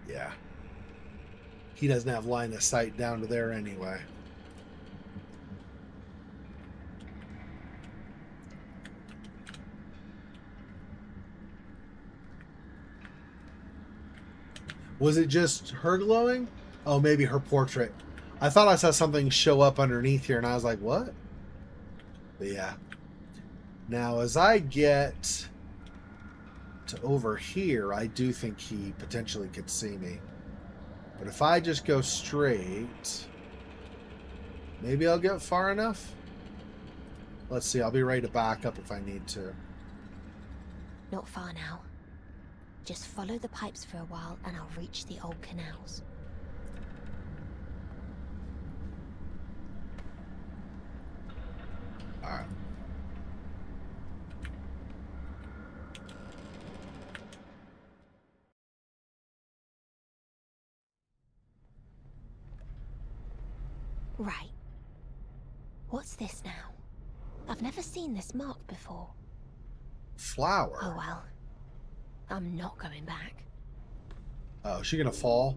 Yeah. He doesn't have line of sight down to there anyway. Was it just her glowing? Oh, maybe her portrait. I thought I saw something show up underneath here, and I was like, what? But yeah. Now, as I get to over here, I do think he potentially could see me. But if I just go straight, maybe I'll get far enough. Let's see. I'll be ready to back up if I need to.
Not far now. Just follow the pipes for a while and I'll reach the old canals.
All right.
Right. What's this now? I've never seen this mark before.
Flower.
Oh well. I'm not going back.
Oh, is she gonna fall?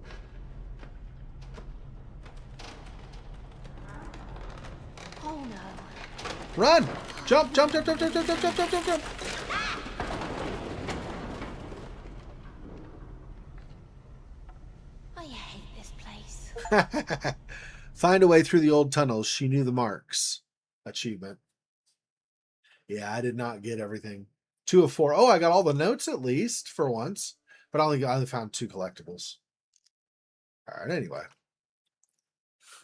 Oh no.
Run! Jump! Jump! Jump! Jump! Jump! Jump! Jump! Jump! Jump! Jump! Jump!
I hate this place.
Find a way through the old tunnels. She knew the marks. Achievement. Yeah, I did not get everything. 2 of 4. Oh, I got all the notes at least for once, but I only found 2 collectibles. All right. Anyway,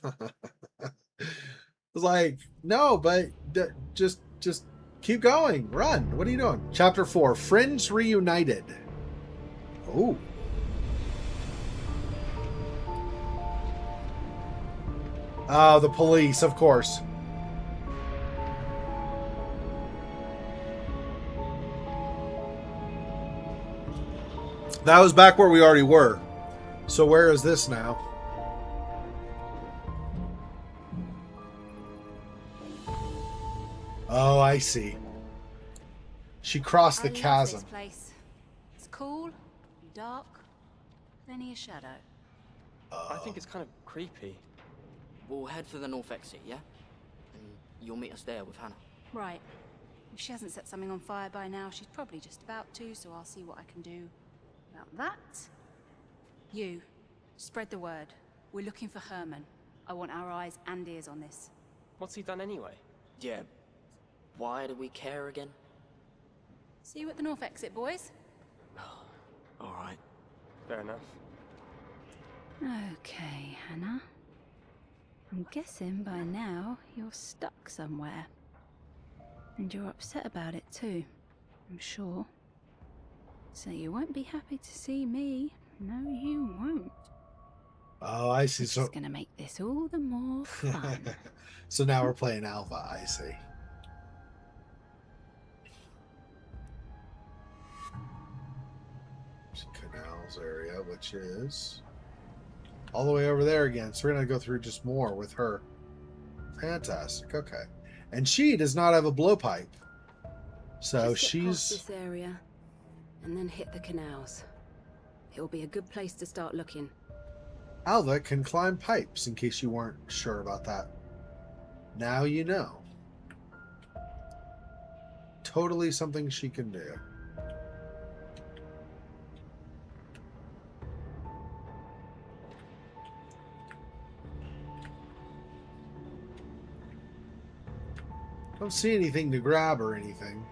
I was like, no, but just keep going. Run. What are you doing? Chapter 4. Friends reunited. Oh. Oh, the police, of course. That was back where we already were. So where is this now? Oh, I see. She crossed the
I love
chasm.
this place. It's cool, dark, plenty of shadow.
I think it's kind of creepy.
We'll head for the north exit, yeah? And you'll meet us there with Hanna.
Right. If she hasn't set something on fire by now, she's probably just about to, so I'll see what I can do about that. You, spread the word. We're looking for Herman. I want our eyes and ears on this.
What's he done anyway?
Yeah. Why do we care again?
See you at the north exit, boys.
All right.
Fair enough.
Okay, Hanna. I'm guessing by now you're stuck somewhere. And you're upset about it too, I'm sure. So you won't be happy to see me. No, you won't.
Oh, I see.
It's
So
just gonna make this all the more fun.
so now we're playing Alpha, I see. Canals area, which is all the way over there again. So we're gonna go through just more with her. Fantastic. Okay. And she does not have a blowpipe. So
Just get past
she's
this area and then hit the canals. It'll be a good place to start looking.
Alva can climb pipes, in case you weren't sure about that. Now you know. Totally something she can do. Don't see anything to grab or anything.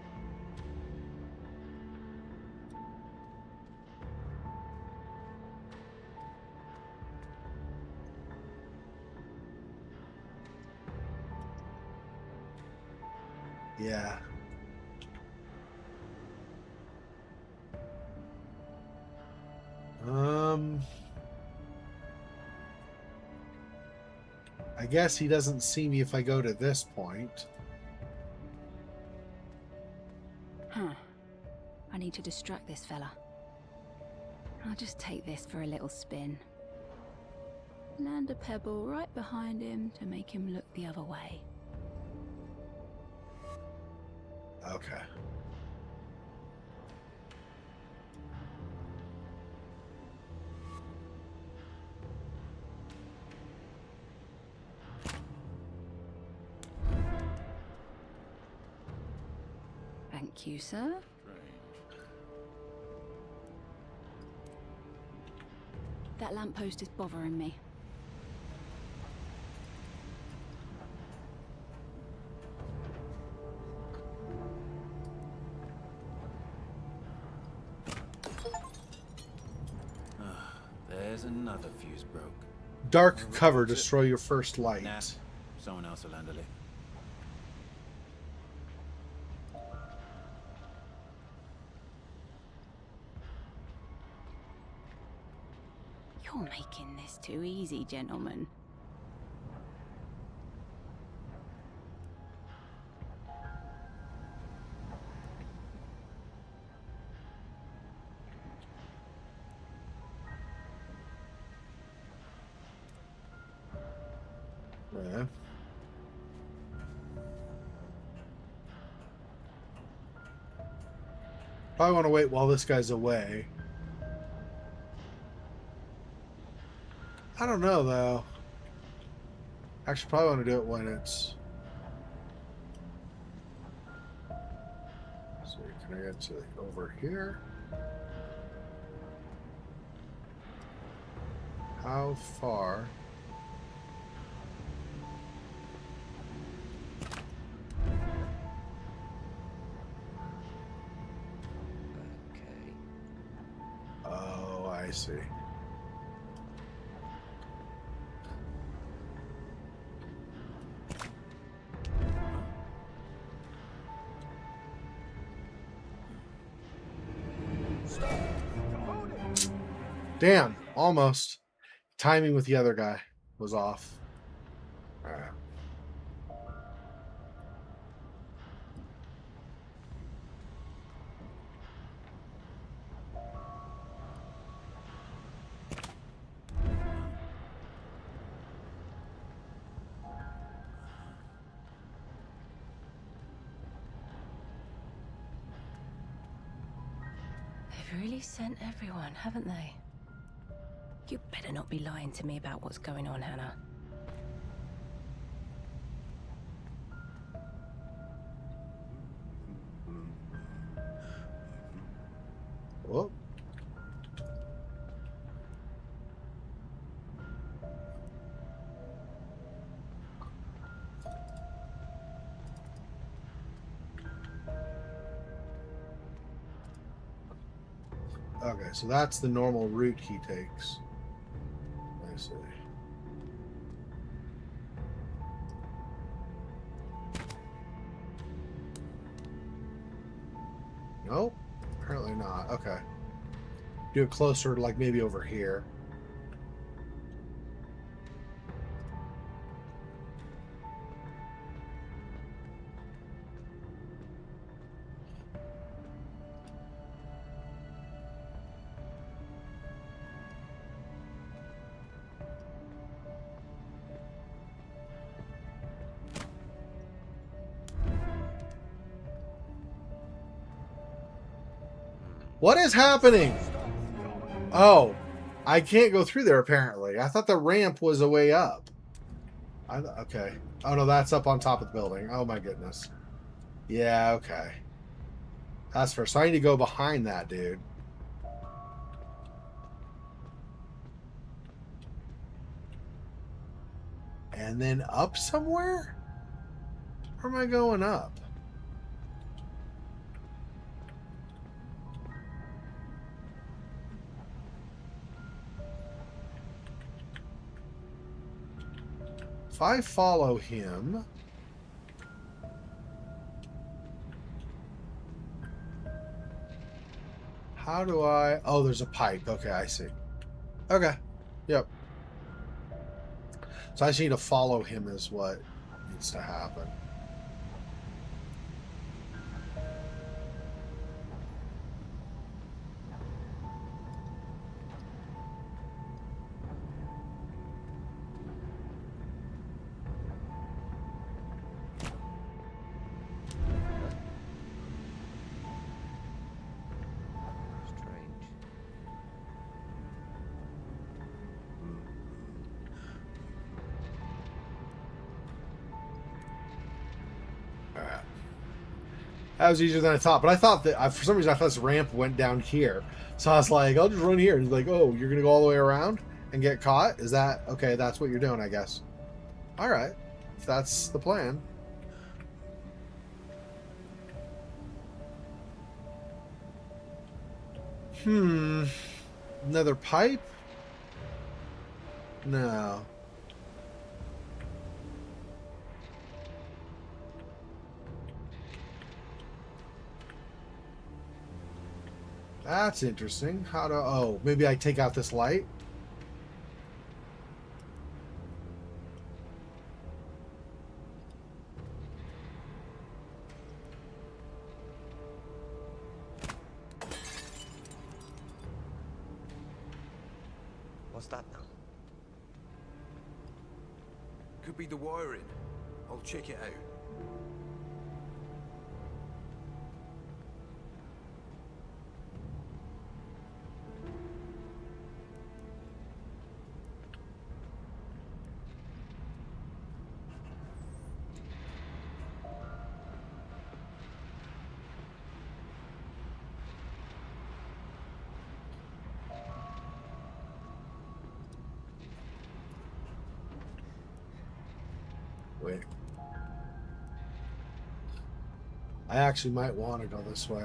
Yeah. I guess he doesn't see me if I go to this point.
Huh. I need to distract this fella. I'll just take this for a little spin. Land a pebble right behind him to make him look the other way.
Okay.
Thank you, sir. That lamppost is bothering me.
There's another fuse broke.
Dark cover, destroy your first light.
Nah, someone else will handle it.
You're making this too easy, gentlemen.
Yeah. Probably want to wait while this guy's away. I don't know, though. Actually, probably want to do it when it's... So, can I get to over here? How far?
Okay.
Oh, I see. Damn, almost. Timing with the other guy was off. Alright.
They've really sent everyone, haven't they? You better not be lying to me about what's going on, Hanna.
Whoa. Okay, so that's the normal route he takes. I see. Nope, apparently not. Okay. Do it closer, like maybe over here. What is happening? Oh, I can't go through there apparently. I thought the ramp was a way up. Okay. Oh no, that's up on top of the building. Oh my goodness. Yeah, okay. That's fair. So I need to go behind that dude. And then up somewhere? Or am I going up? If I follow him... How do I... Oh, there's a pipe. Okay, I see. Okay. Yep. So I just need to follow him is what needs to happen. That was easier than I thought, but I thought that for some reason I thought this ramp went down here, so I was like, I'll just run here. And he's like, oh, you're gonna go all the way around and get caught? Is that okay? That's what you're doing, I guess. All right, if that's the plan. Another pipe? No. That's interesting. How to... Oh, maybe I take out this light?
What's that now?
Could be the wiring. I'll check it out.
Wait. I actually might want to go this way.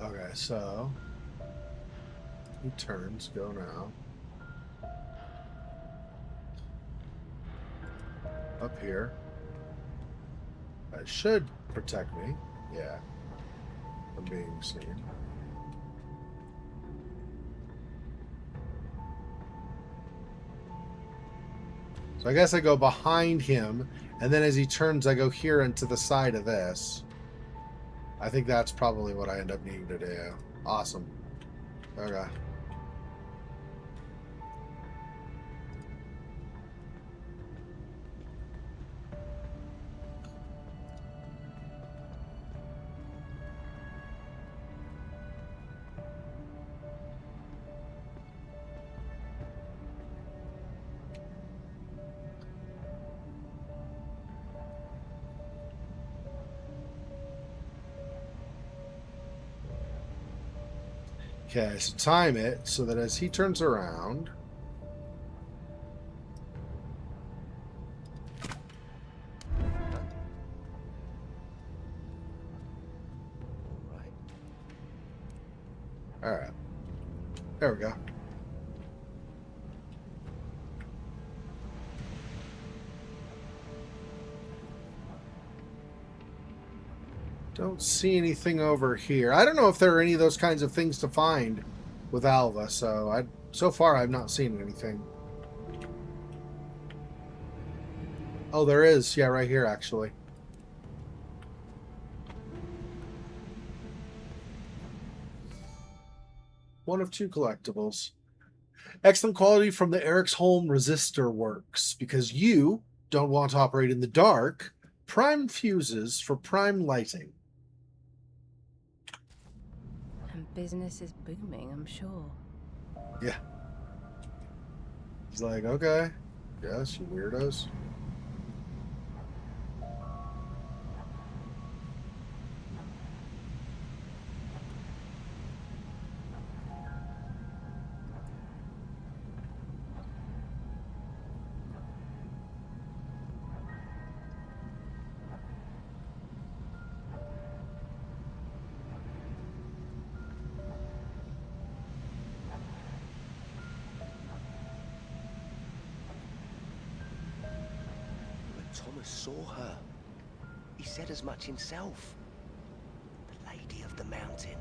Okay, so he turns, go now. Up here. That should protect me. Yeah. From being seen. So I guess I go behind him, and then as he turns, I go here into the side of this. I think that's probably what I end up needing to do. Awesome. Okay. Okay, so time it so that as he turns around... Alright. There we go. Don't see anything over here. I don't know if there are any of those kinds of things to find with Alva, so far I've not seen anything. Oh, there is. Yeah, right here, actually. One of two collectibles. Excellent quality from the Eriksholm resistor works. Because you don't want to operate in the dark, prime fuses for prime lighting.
And business is booming, I'm sure.
Yeah. He's like, okay, yes, you weirdos.
Thomas saw her. He said as much himself. The Lady of the Mountain,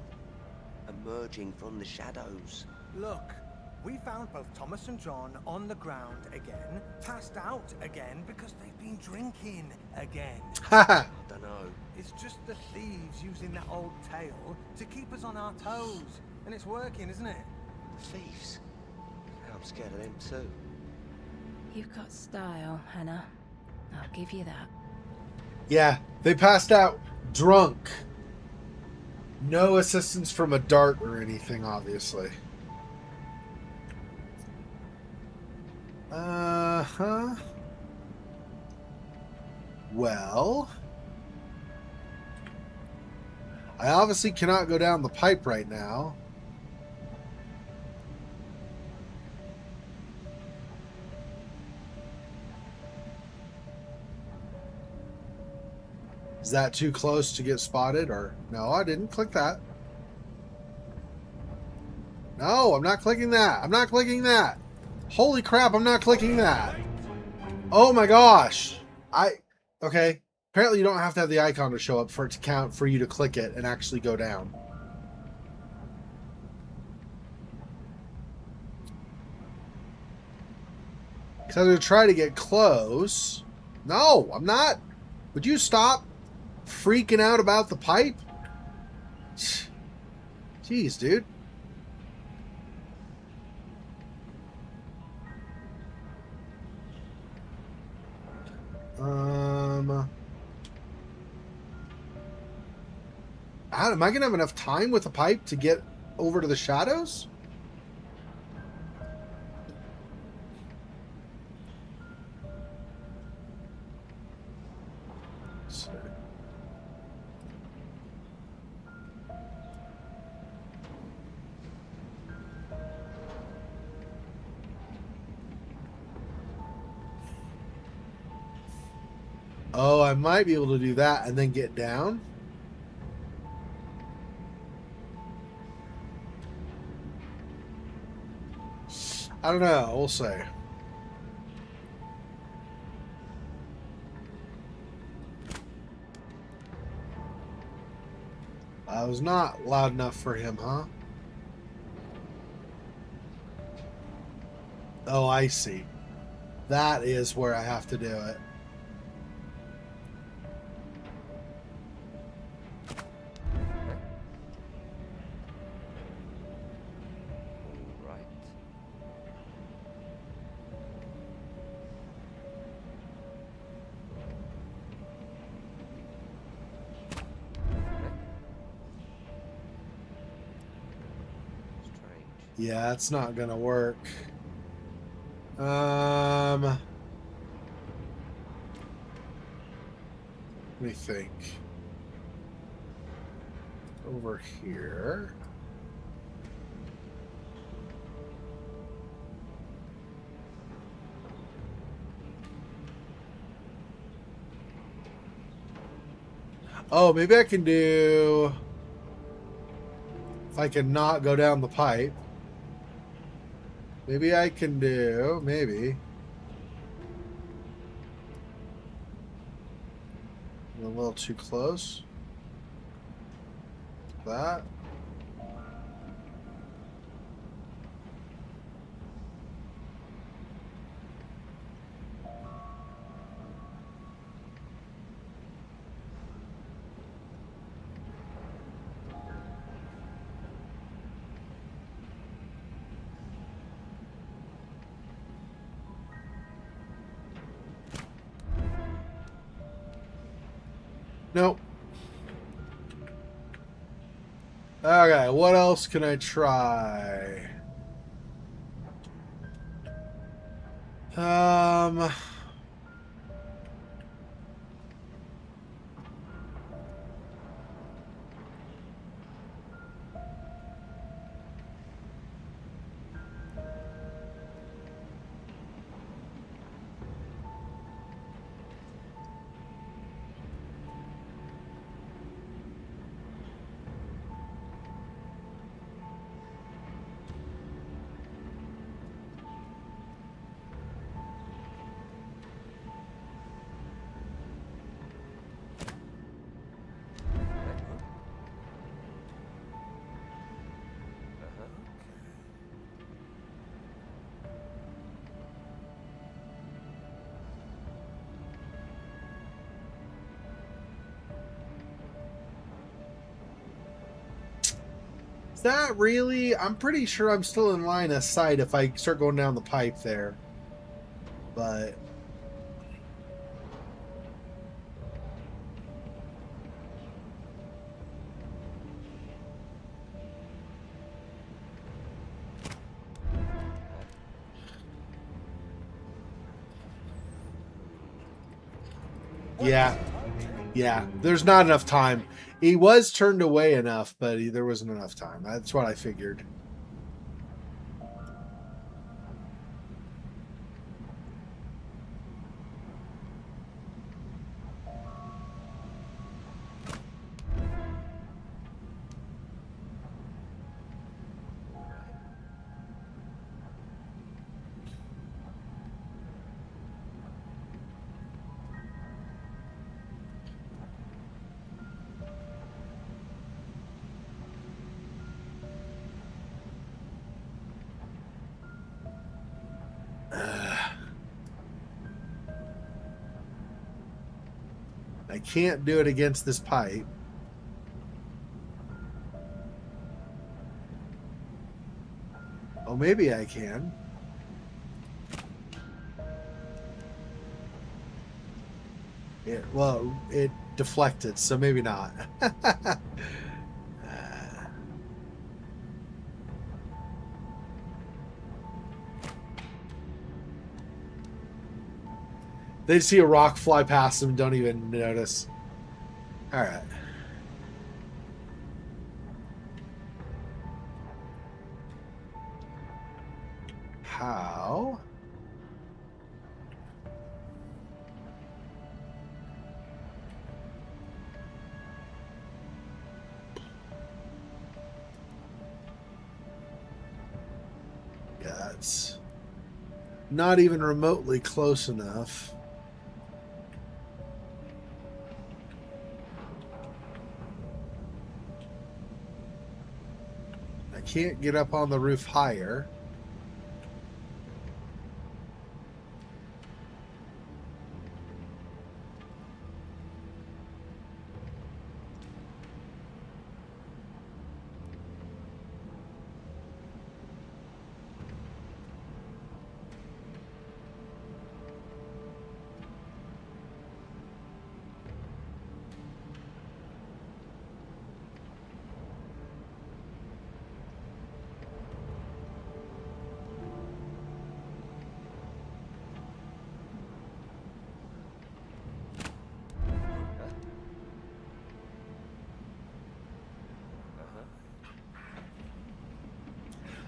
emerging from the shadows.
Look, we found both Thomas and John on the ground again, passed out again because they've been drinking again.
I don't know.
It's just the thieves using that old tale to keep us on our toes. And it's working, isn't it?
The thieves? I'm scared of them too.
You've got style, Hanna. I'll give you that.
Yeah, they passed out drunk. No assistance from a dart or anything, obviously. Uh-huh. Well, I obviously cannot go down the pipe right now. Is that too close to get spotted? Or no, I didn't click that. No, I'm not clicking that. I'm not clicking that. Holy crap, I'm not clicking that. Oh my gosh. Okay. Apparently you don't have to have the icon to show up for it to count for you to click it and actually go down. Because I was going to try to get close. No, I'm not. Would you stop freaking out about the pipe? Jeez, dude. Am I gonna have enough time with the pipe to get over to the shadows? Oh, I might be able to do that and then get down. I don't know. We'll see. I was not loud enough for him, huh? Oh, I see. That is where I have to do it. Yeah, it's not gonna work. Let me think. Over here. Oh, maybe I can do... If I can not go down the pipe. Maybe I can do... Maybe. I'm a little too close. That. Nope. Okay, what else can I try? Um. Is that really? I'm pretty sure I'm still in line of sight if I start going down the pipe there. But yeah, there's not enough time. He was turned away enough, but there wasn't enough time. That's what I figured. I can't do it against this pipe. Oh, maybe I can. Well, it deflected, so maybe not. They see a rock fly past them and don't even notice. All right. How? Yeah, it's not even remotely close enough. I can't get up on the roof higher.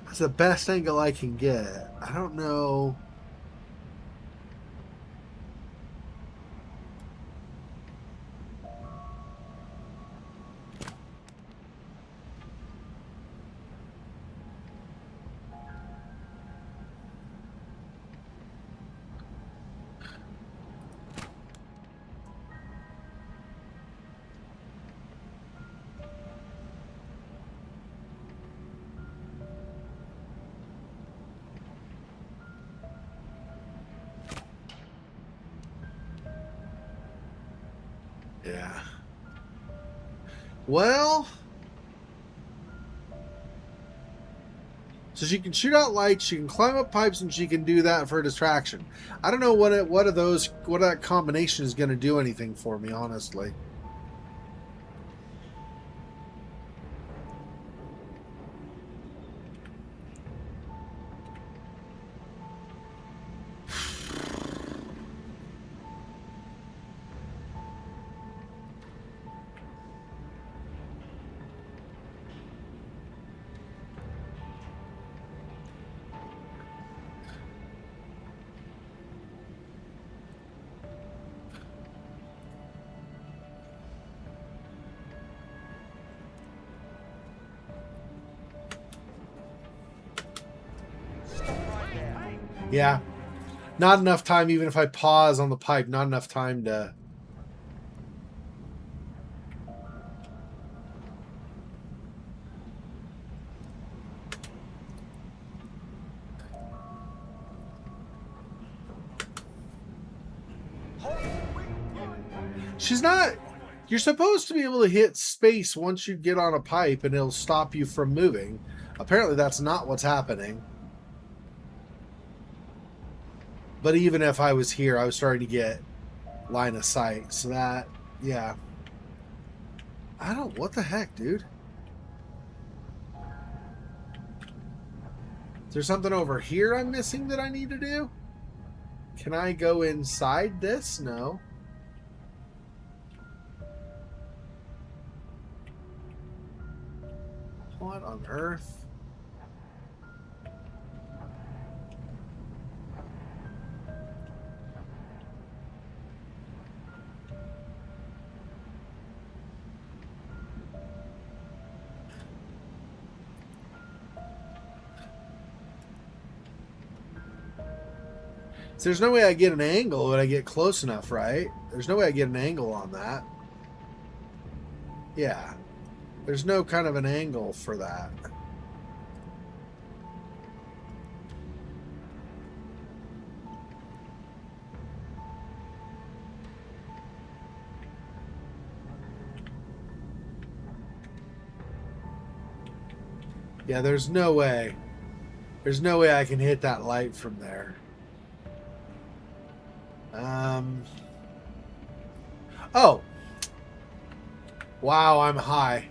That's the best angle I can get. I don't know. Yeah. Well, so she can shoot out lights, she can climb up pipes, and she can do that for a distraction. I don't know what that combination is going to do anything for me, honestly. Yeah. Not enough time, even if I pause on the pipe, not enough time to... She's not... You're supposed to be able to hit space once you get on a pipe and it'll stop you from moving. Apparently that's not what's happening. But even if I was here, I was starting to get line of sight. So that, yeah. I don't... What the heck, dude? Is there something over here I'm missing that I need to do? Can I go inside this? No. What on earth? So there's no way I get an angle when I get close enough, right? There's no way I get an angle on that. Yeah. There's no kind of an angle for that. Yeah, there's no way. There's no way I can hit that light from there. Oh. Wow, I'm high.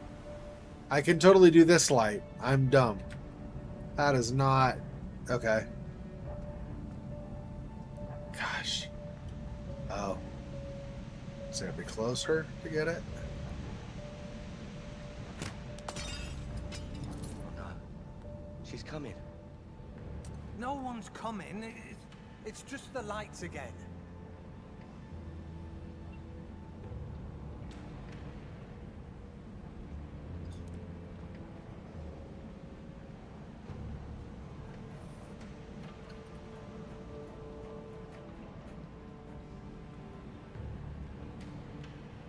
I can totally do this light. I'm dumb. That is not... Okay. Gosh. Oh. Is it gonna be closer to get it?
No. She's coming.
No one's coming. It's just the lights again.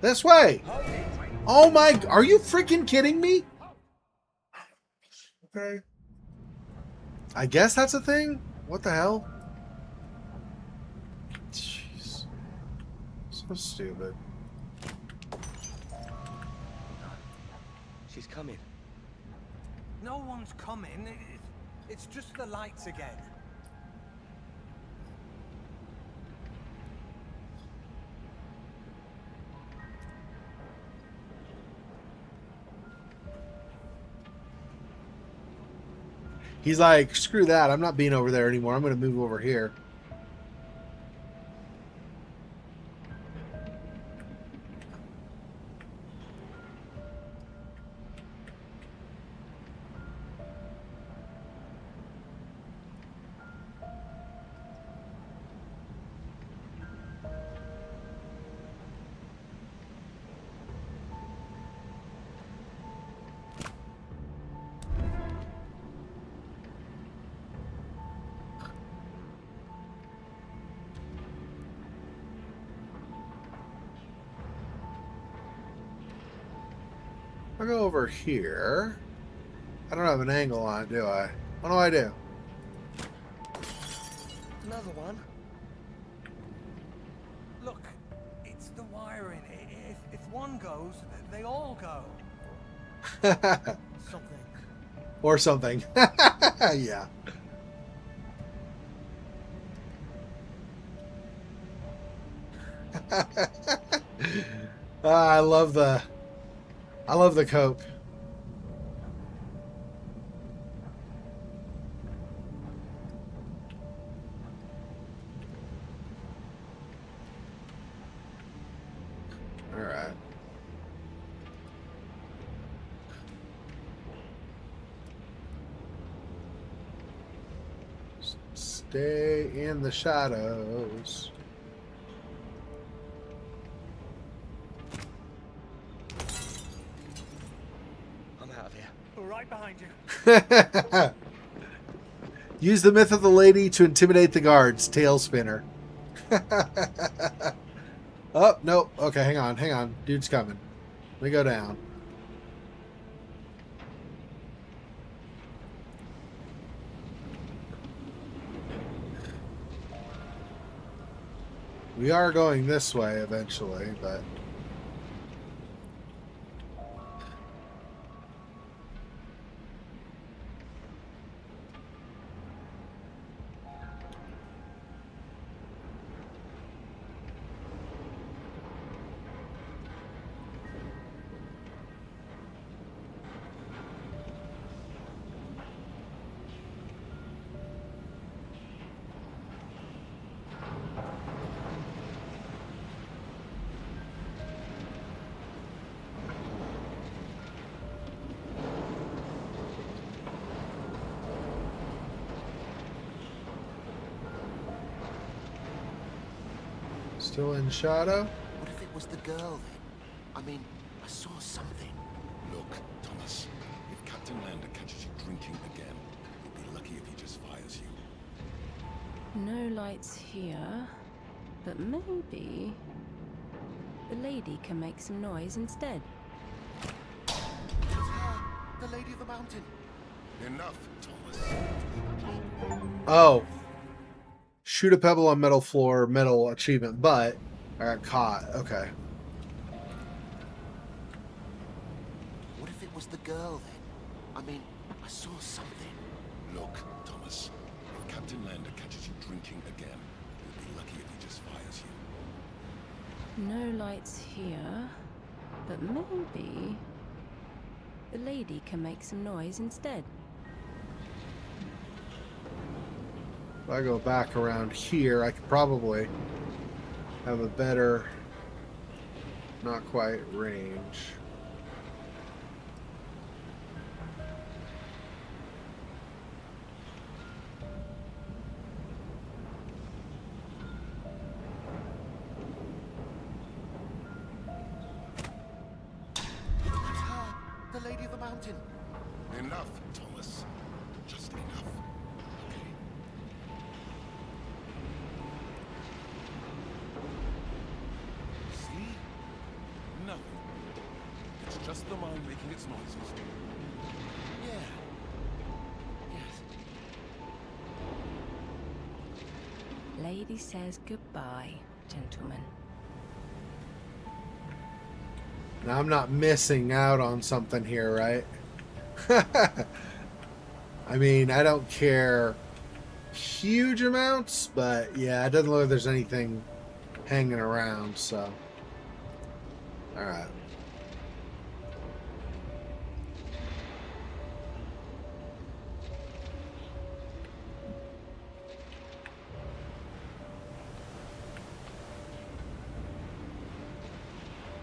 This way! Oh my... Are you freaking kidding me? Okay. I guess that's a thing? What the hell? Jeez. So stupid.
She's coming.
No one's coming. It's just the lights again.
He's like, screw that. I'm not being over there anymore. I'm going to move over here. I'll go over here. I don't have an angle on it, do I? What do I do?
Another one.
Look, it's the wiring. If one goes, they all go. Something.
Or something. Yeah. I love the cope. All right. Stay in the shadows.
I'm out of here.
Right behind you.
Use the myth of the lady to intimidate the guards. Tail spinner. Oh, no. Okay, hang on, hang on. Dude's coming. Let me go down. We are going this way eventually, but... Still in shadow?
What if it was the girl then? I mean, I saw something.
Look, Thomas, if Captain Lander catches you drinking again, you'll be lucky if he just fires you.
No lights here, but maybe the lady can make some noise instead.
It's her, the Lady of the Mountain.
Enough, Thomas.
Oh. Shoot a pebble on metal floor, metal achievement, but I got caught. Okay.
What if it was the girl then? I mean, I saw something.
Look, Thomas, if Captain Lander catches you drinking again, you'll be lucky if he just fires you.
No lights here, but maybe the lady can make some noise instead.
If I go back around here, I could probably have a better, not quite range.
That's her, the Lady of the Mountain.
Enough, Thomas. Just enough. Okay. See? Nothing. It's just the mind making its noises.
Yeah. Yes.
Lady says goodbye, gentlemen.
Now I'm not missing out on something here, right? I mean, I don't care huge amounts, but yeah, it doesn't look like there's anything hanging around, so. Alright.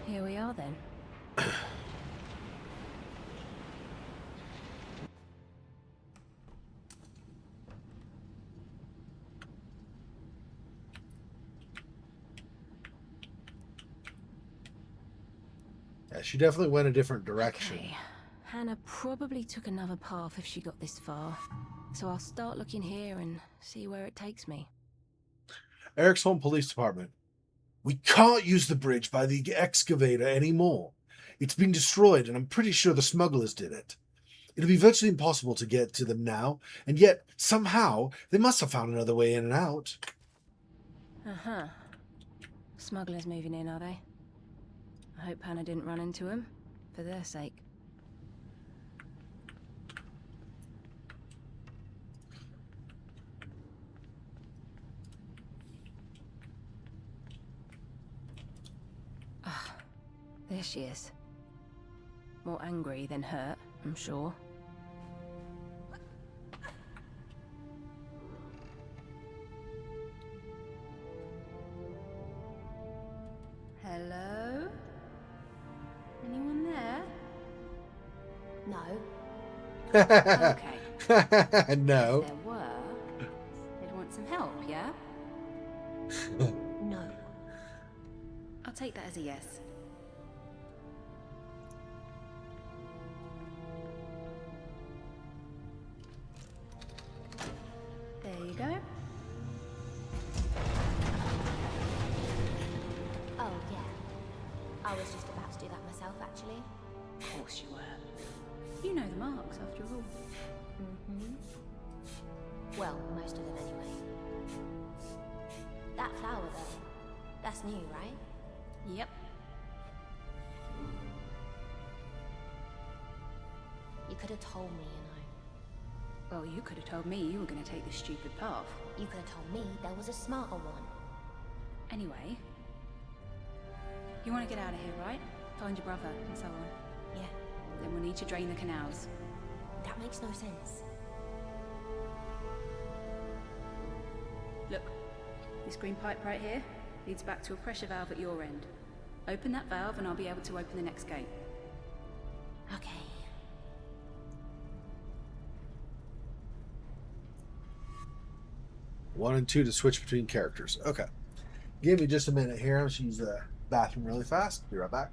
Here we are then.
Yeah, she definitely went a different direction.
Okay. Hanna probably took another path if she got this far. So I'll start looking here and see where it takes me.
Eriksholm Police Department. We can't use the bridge by the excavator anymore. It's been destroyed, and I'm pretty sure the smugglers did it. It'll be virtually impossible to get to them now, and yet, somehow, they must have found another way in and out.
Uh-huh. Smugglers moving in, are they? I hope Hanna didn't run into them, for their sake. Ah, there she is. More angry than hurt, I'm sure. Hello? Anyone there?
No.
Okay.
No.
If there were, they'd want some help, yeah?
No.
I'll take that as a yes.
I was just about to do that myself, actually.
Of course you were. You know the marks, after all.
Mm-hmm. Well, most of them anyway. That flower, though, that's new, right?
Yep.
You could have told me, you know.
Well, you could have told me you were going to take the stupid path.
You could have told me there was a smarter one.
Anyway, you want to get out of here, right? Find your brother and so on.
Yeah.
Then we'll need to drain the canals.
That makes no sense.
Look, this green pipe right here leads back to a pressure valve at your end. Open that valve and I'll be able to open the next gate.
Okay.
1 and 2 to switch between characters. Okay. Give me just a minute here. I'm just use the bathroom really fast. Be right back.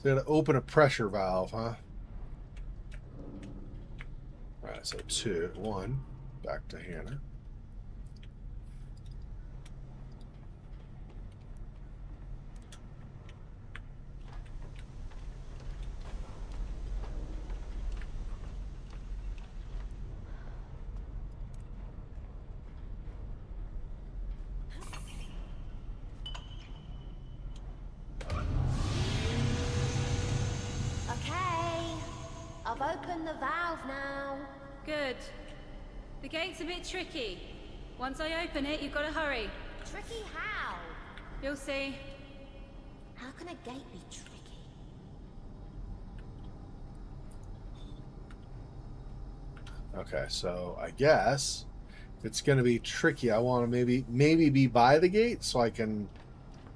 So gotta open a pressure valve, huh? Alright, so 2, 1. Back to Hanna.
I've opened the valve now.
Good. The gate's a bit tricky. Once I open it, you've got to hurry.
Tricky how?
You'll see.
How can a gate be tricky?
Okay, so I guess if it's going to be tricky, I want to maybe be by the gate so I can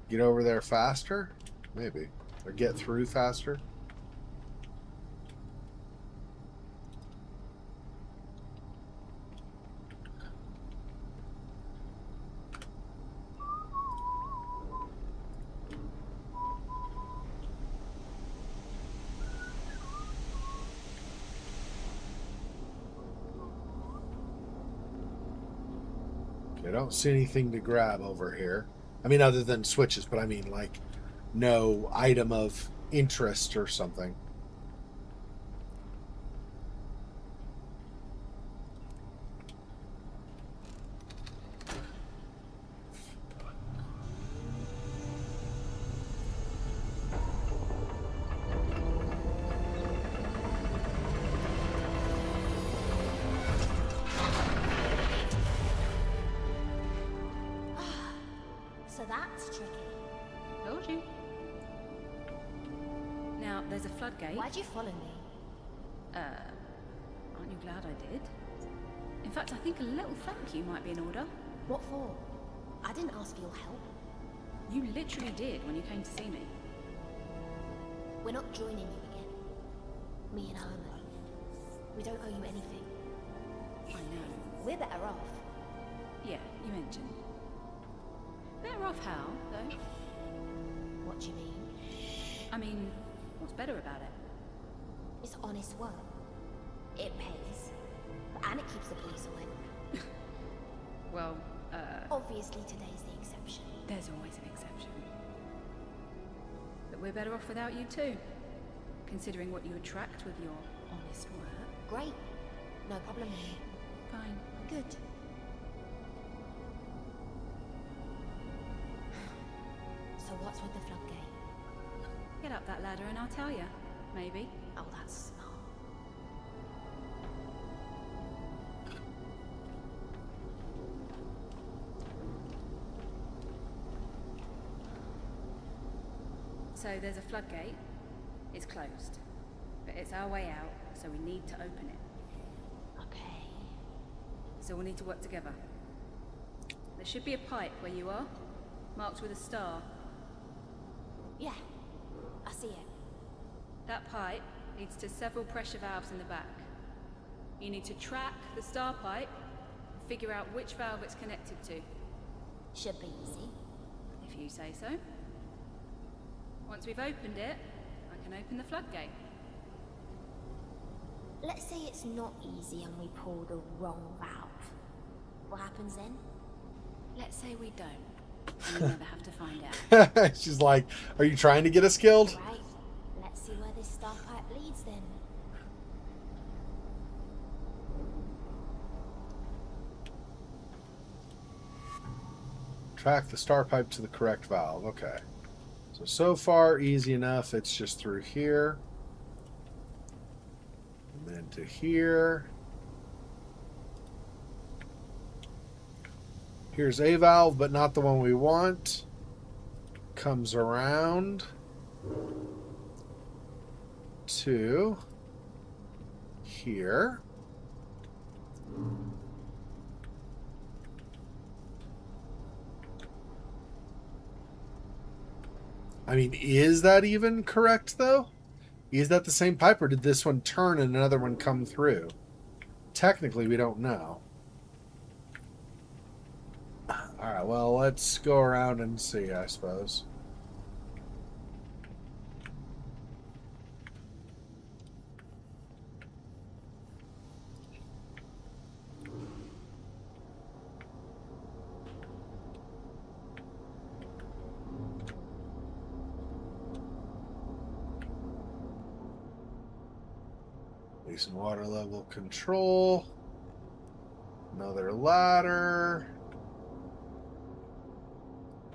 get over there faster, maybe, or get through faster. I don't see anything to grab over here. I mean, other than switches, but I mean, like, no item of interest or something.
So that's tricky.
Told you. there's a floodgate.
Why'd you follow me?
Aren't you glad I did? In fact, I think a little thank you might be in order.
What for? I didn't ask for your help.
You literally did when you came to see me.
We're not joining you again. Me and Herman. We don't owe you anything.
I know.
We're better off.
Yeah, you mentioned. Better off how, though?
What do you mean?
I mean, what's better about it?
It's honest work. It pays. And it keeps the police away.
Well,
Obviously today's the exception.
there's always an exception. But we're better off without you too. Considering what you attract with your honest work.
Great. No problem here.
Fine.
Good. So what's with the floodgate?
Get up that ladder and I'll tell you. Maybe.
Oh, that's smart.
So there's a floodgate. It's closed. But it's our way out, so we need to open it.
Okay.
So we'll need to work together. There should be a pipe where you are, marked with a star.
Yeah. I see it.
That pipe leads to several pressure valves in the back. You need to track the star pipe and figure out which valve it's connected to.
Should be easy.
If you say so. Once we've opened it, I can open the floodgate.
Let's say it's not easy and we pull the wrong valve. What happens then?
Let's say we don't. And you never have to find out.
She's like, are you trying to get us killed?
Right. Let's see where this star pipe leads then.
Track the star pipe to the correct valve. Okay. So far, easy enough. It's just through here. And then to here. Here's a valve, but not the one we want. Comes around to here. I mean, is that even correct, though? Is that the same pipe, or did this one turn and another one come through? Technically, we don't know. Alright, well, let's go around and see, I suppose. Decent water level control. Another ladder.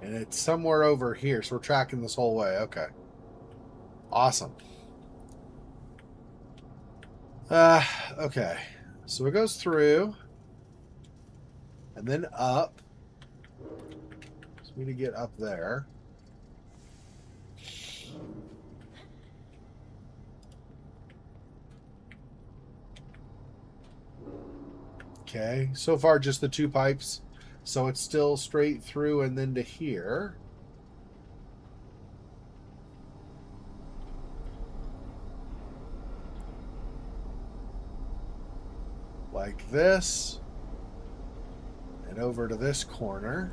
And it's somewhere over here, so we're tracking this whole way. Okay. Awesome. Okay. So it goes through. And then up. So we need to get up there. Okay, so far just the two pipes. So it's still straight through and then to here. Like this. And over to this corner.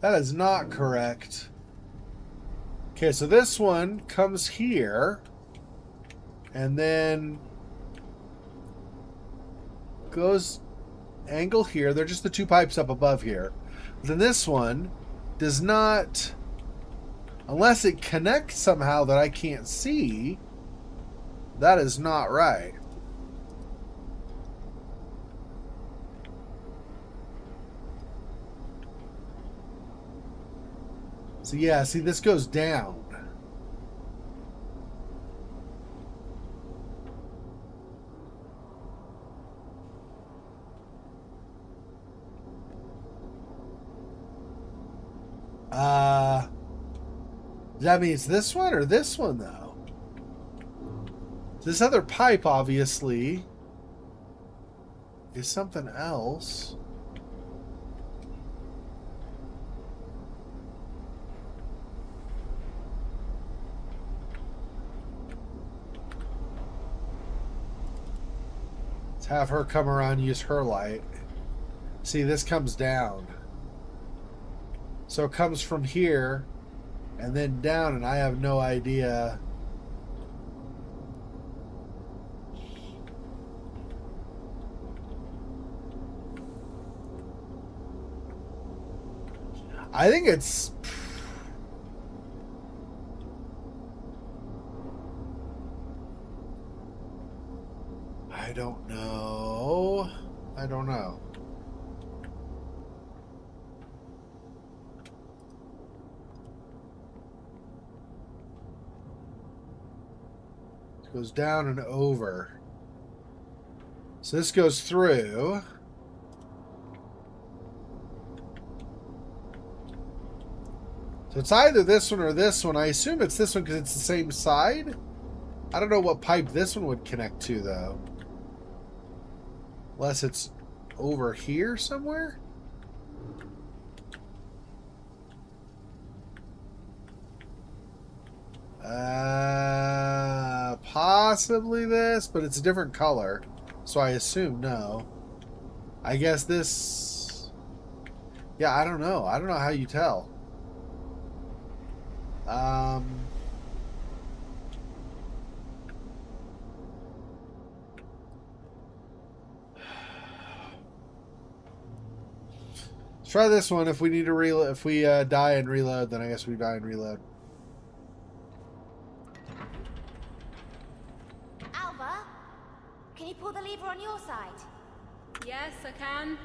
That is not correct. Okay, so this one comes here and then goes angle here. They're just the two pipes up above here. Then this one does not, unless it connects somehow that I can't see, that is not right. So yeah, see, this goes down. That means this one or this one, though? This other pipe, obviously, is something else. Let's have her come around, use her light. See, this comes down. So it comes from here and then down, and I have no idea. I think it's... I don't know. I don't know. It goes down and over. So this goes through. So it's either this one or this one. I assume it's this one because it's the same side. I don't know what pipe this one would connect to, though. Unless it's over here somewhere. Possibly this, but it's a different color. So I assume no. I guess this... Yeah, I don't know. I don't know how you tell. Let's try this one. If we need to reload, if we die and reload, then I guess we die and reload.
Alva, can you pull the lever on your side?
Yes, I can.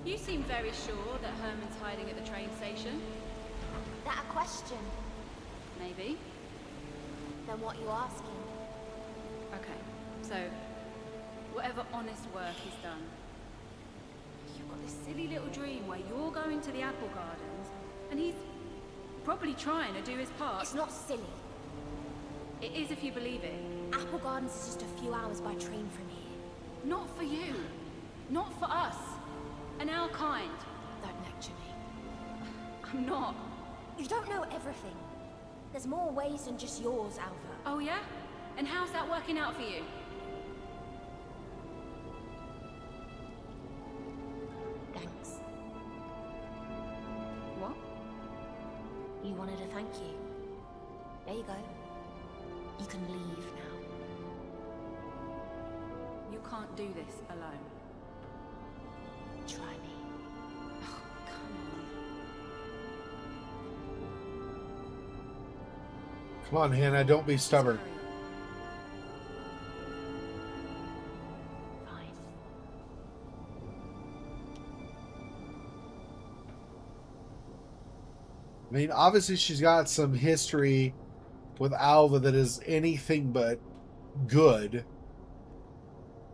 You seem very sure that Herman's hiding at the train station.
That a question?
Maybe.
Then what are you asking?
Okay, so whatever honest work he's done, you've got this silly little dream where you're going to the apple gardens and he's probably trying to do his part.
It's not silly.
It is if you believe it.
Apple Gardens is just a few hours by train from here.
Not for you. Not for us. And our kind.
Don't lecture me.
I'm not.
You don't know everything. There's more ways than just yours, Alva.
Oh yeah? And how's that working out for you?
Thanks.
What?
You wanted a thank you. There you go. You can leave now.
You can't do this alone.
Try me.
Oh, come on.
Come on, Hannah, don't be stubborn.
Fine.
I mean, obviously she's got some history with Alva that is anything but good.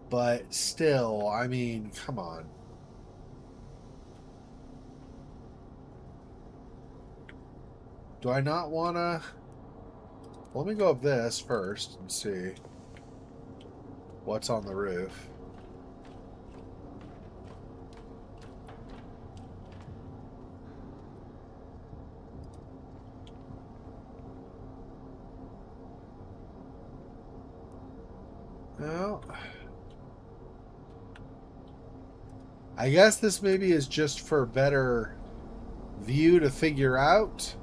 But still, I mean, come on. Do I not want to... Let me go up this first and see what's on the roof. Well, I guess this maybe is just for better view to figure out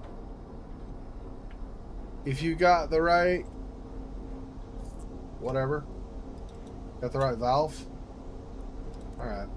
if you got the right whatever. Got the right valve? Alright.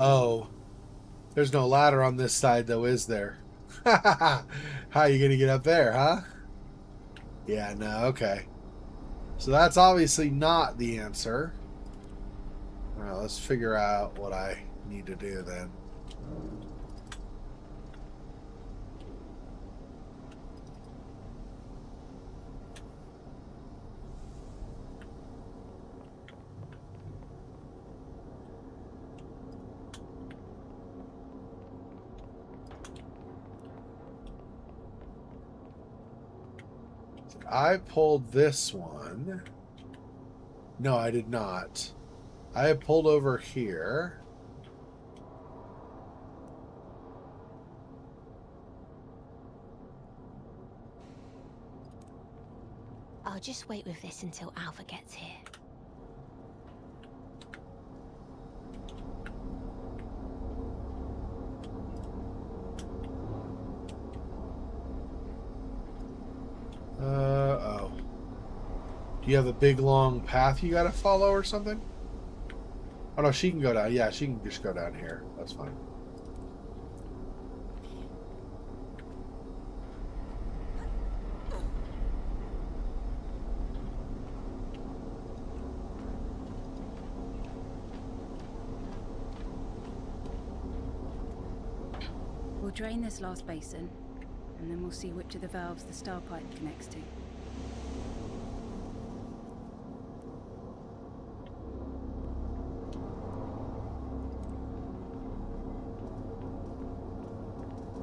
Oh, there's no ladder on this side, though, is there? How are you going to get up there, huh? Yeah, no, okay. So that's obviously not the answer. All right, let's figure out what I need to do then. I pulled this one. No, I did not. I pulled over here.
I'll just wait with this until Alpha gets here.
Oh. Do you have a big long path you gotta follow or something? Oh no, she can go down. Yeah, she can just go down here. That's fine.
We'll drain this last basin, and then we'll see which of the valves the star pipe connects to.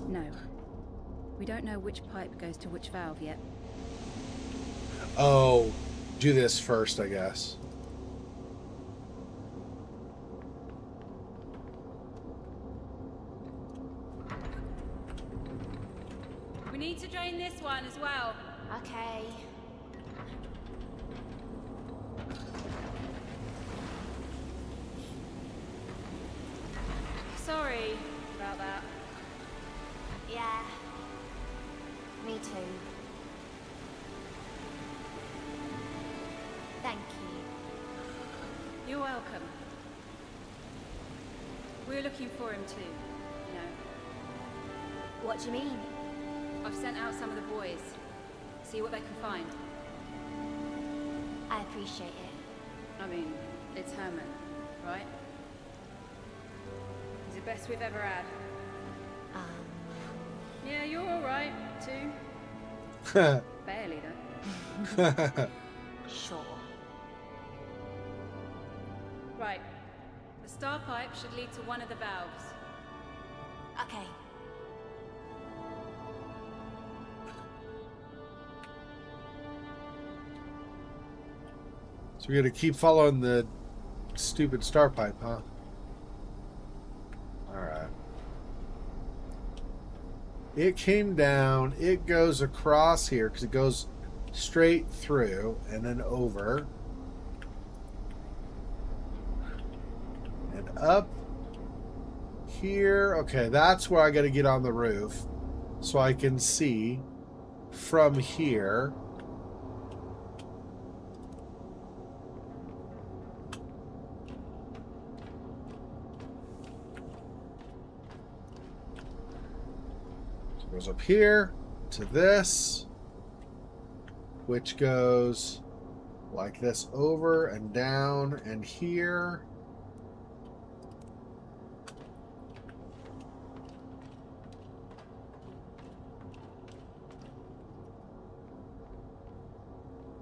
No. We don't know which pipe goes to which valve yet.
Oh, do this first, I guess.
We need to drain this one as well.
Okay.
Sorry about that.
Yeah. Me too. Thank you.
You're welcome. We're looking for him too, you know.
What do you mean?
I've sent out some of the boys. See what they can find.
I appreciate it.
I mean, it's Herman, right? He's the best we've ever had. Yeah, you're alright, too. Barely, though.
Sure.
Right. The star pipe should lead to one of the valves.
Okay.
So we're gonna keep following the stupid star pipe, huh? Alright. It came down, it goes across here because it goes straight through and then over and up here. Okay, that's where I got to get on the roof so I can see from here. Goes up here to this, which goes like this over and down and here.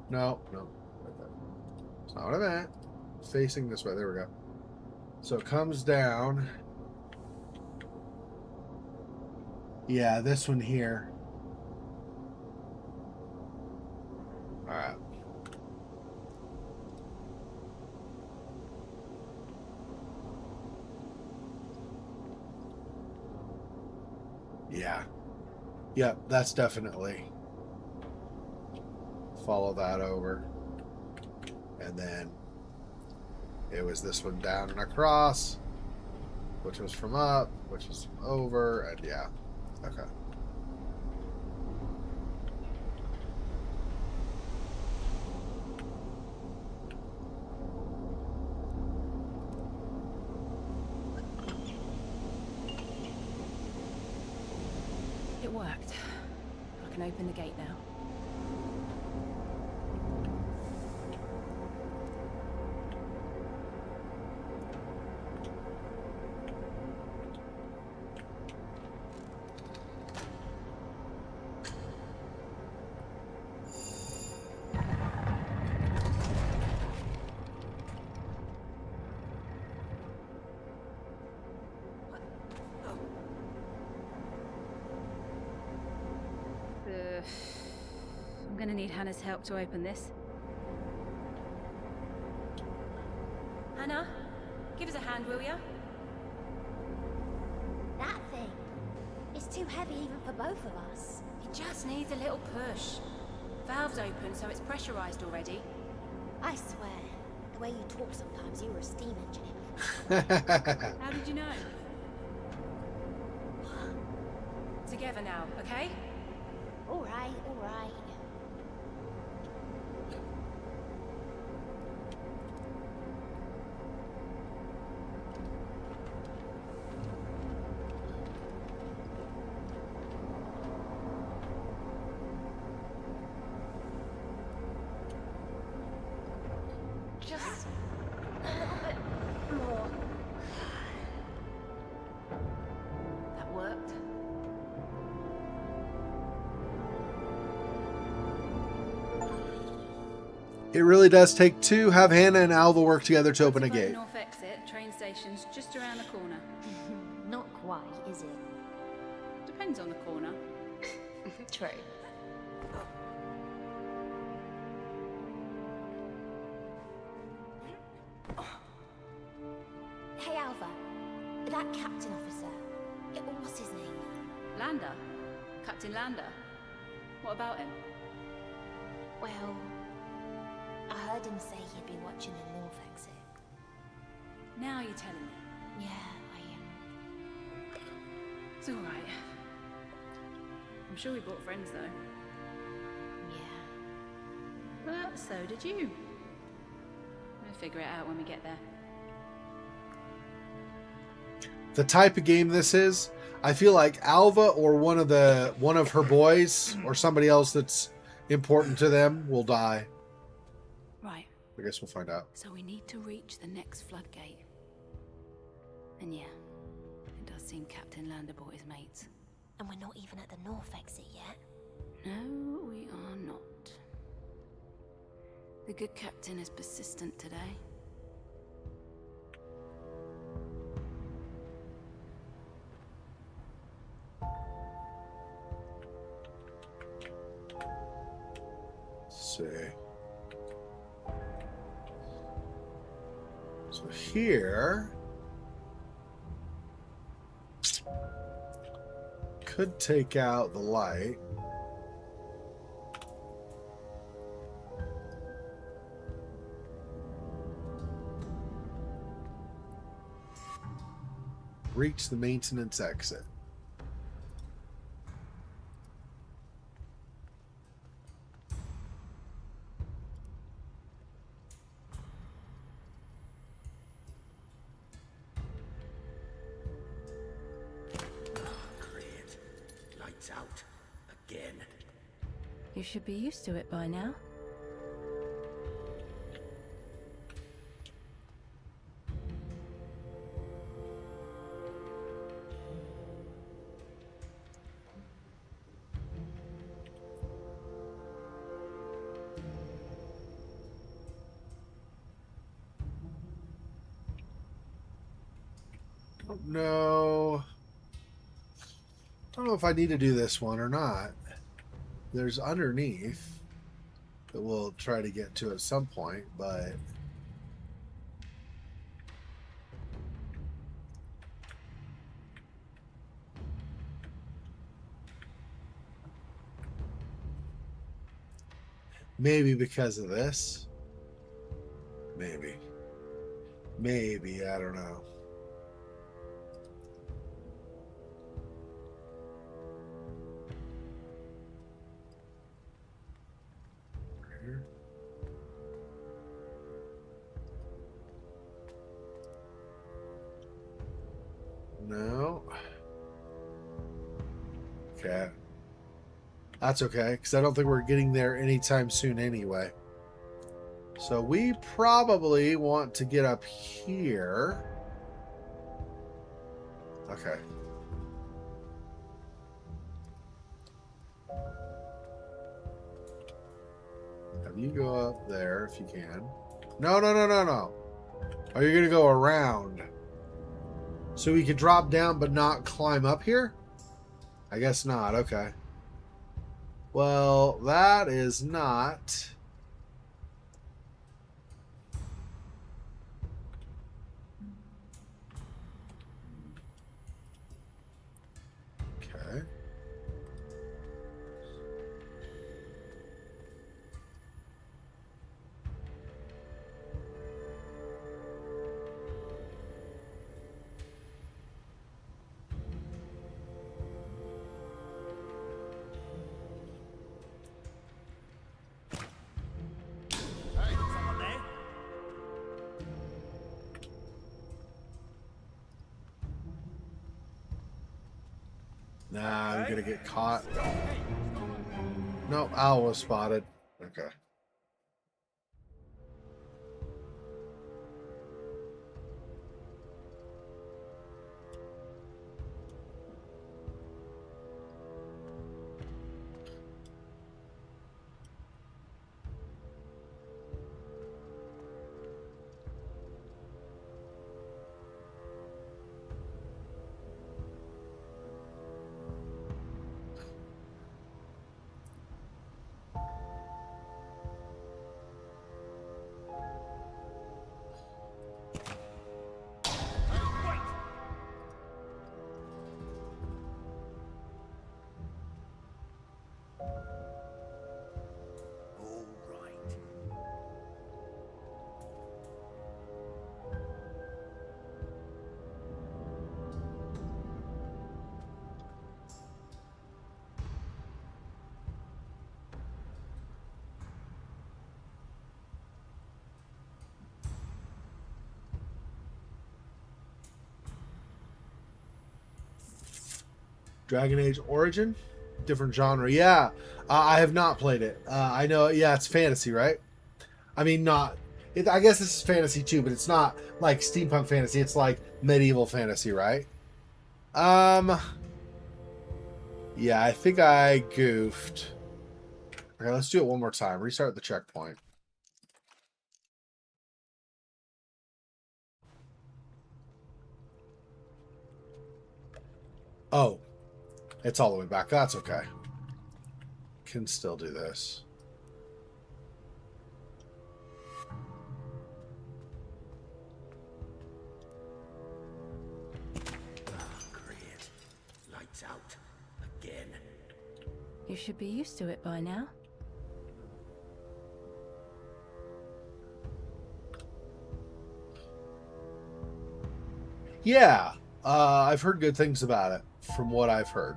No, no. That's not what I meant. Facing this way. There we go. So it comes down. Yeah, this one here. Alright. Yeah. Yep, that's definitely. Follow that over. And then it was this one down and across, which was from up, which was over, and yeah. Okay.
worked. I can open the gate now. I'm gonna need Hannah's help to open this. Hanna, give us a hand, will ya?
That thing. It's too heavy even for both of us.
It just needs a little push. Valve's open, so it's pressurized already.
I swear, the way you talk sometimes, you were a steam engineer.
How did you know? Together now, okay?
All right, all right. Just a little bit more.
That worked.
It really does take two. Have Hanna and Alva work together to open a gate.
North exit, train station's just around the corner.
Not quite, is it?
Depends on the corner.
True. Hey, Alva. That captain officer. What's his name?
Lander? Captain Lander? What about him?
Well, I heard him say he'd be watching the north exit.
Now you're telling me.
Yeah, I am.
It's alright. I'm sure we brought friends, though.
Yeah.
But so did you. We'll figure it out when we get there.
The type of game this is, I feel like Alva or one of her boys or somebody else that's important to them will die.
Right.
I guess we'll find out.
So we need to reach the next floodgate. And yeah, it does seem Captain Lander brought his mates.
And we're not even at the north exit yet.
No, we are not. The good captain is persistent today.
See. So here could take out the light. Reach the maintenance exit.
Out again.
You should be used to it by now.
No. I don't know if I need to do this one or not. There's underneath that we'll try to get to at some point, but maybe because of this. Maybe. Maybe, I don't know. No. Okay. That's okay, because I don't think we're getting there anytime soon anyway. So we probably want to get up here. Okay. Have you go up there if you can. No, no, no, no, no. Are you going to go around? So we could drop down but not climb up here? I guess not. Okay. Well, that is not... Okay. Nah, I'm gonna get caught. No, owl was spotted. Okay. Dragon Age Origin? Different genre. Yeah, I have not played it. I know, yeah, it's fantasy, right? I mean, not... I guess this is fantasy too, but it's not like steampunk fantasy. It's like medieval fantasy, right? Yeah, I think I goofed. Okay, let's do it one more time. Restart the checkpoint. Oh, it's all the way back. That's okay. Can still do this.
Great. Lights out. Again.
You should be used to it by now.
Yeah, I've heard good things about it from what I've heard.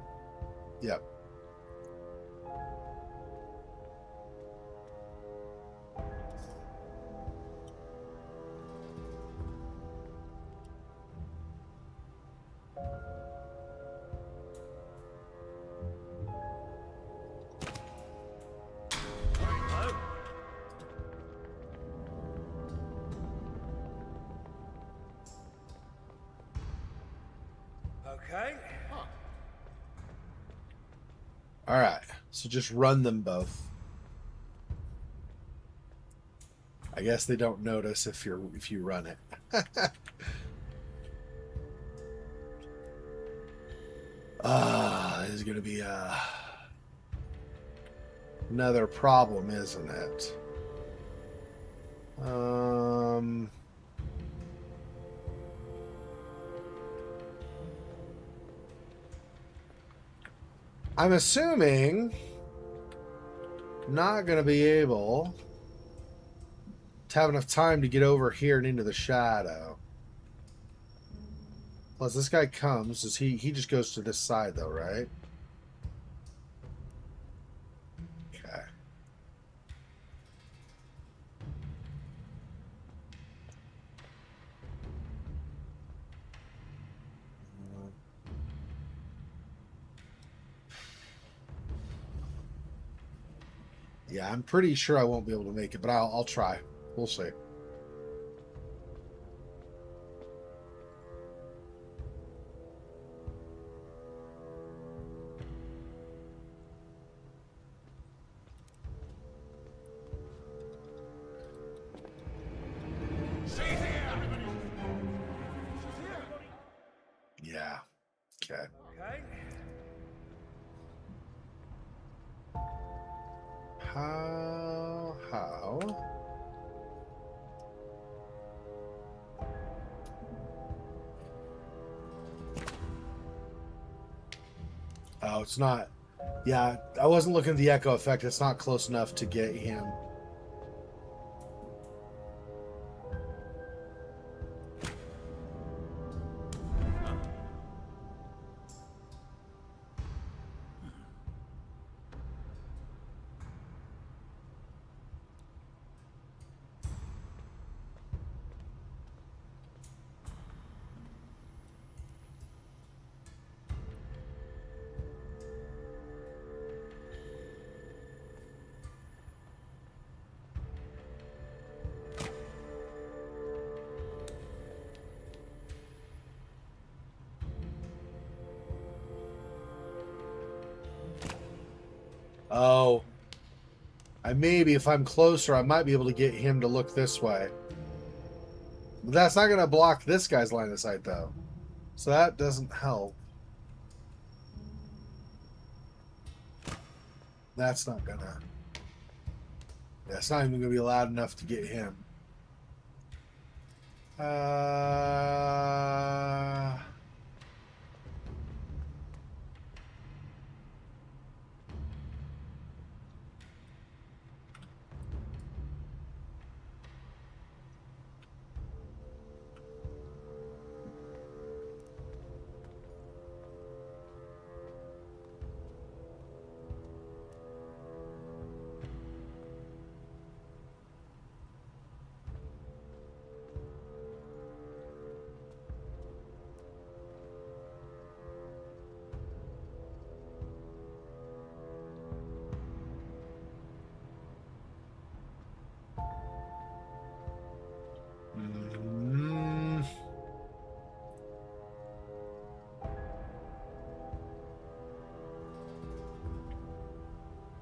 Yep.
Okay.
All right, so just run them both. I guess they don't notice if you run it. This is gonna be another problem, isn't it? I'm assuming not gonna be able to have enough time to get over here and into the shadow. Plus, this guy comes. He just goes to this side, though, right? Okay. Yeah, I'm pretty sure I won't be able to make it, but I'll try. We'll see. Yeah. Okay.
Okay.
How? Oh, it's not. Yeah, I wasn't looking at the echo effect. It's not close enough to get him. Oh. Maybe if I'm closer, I might be able to get him to look this way. But that's not going to block this guy's line of sight, though. So that doesn't help. That's not going to... That's not even going to be loud enough to get him.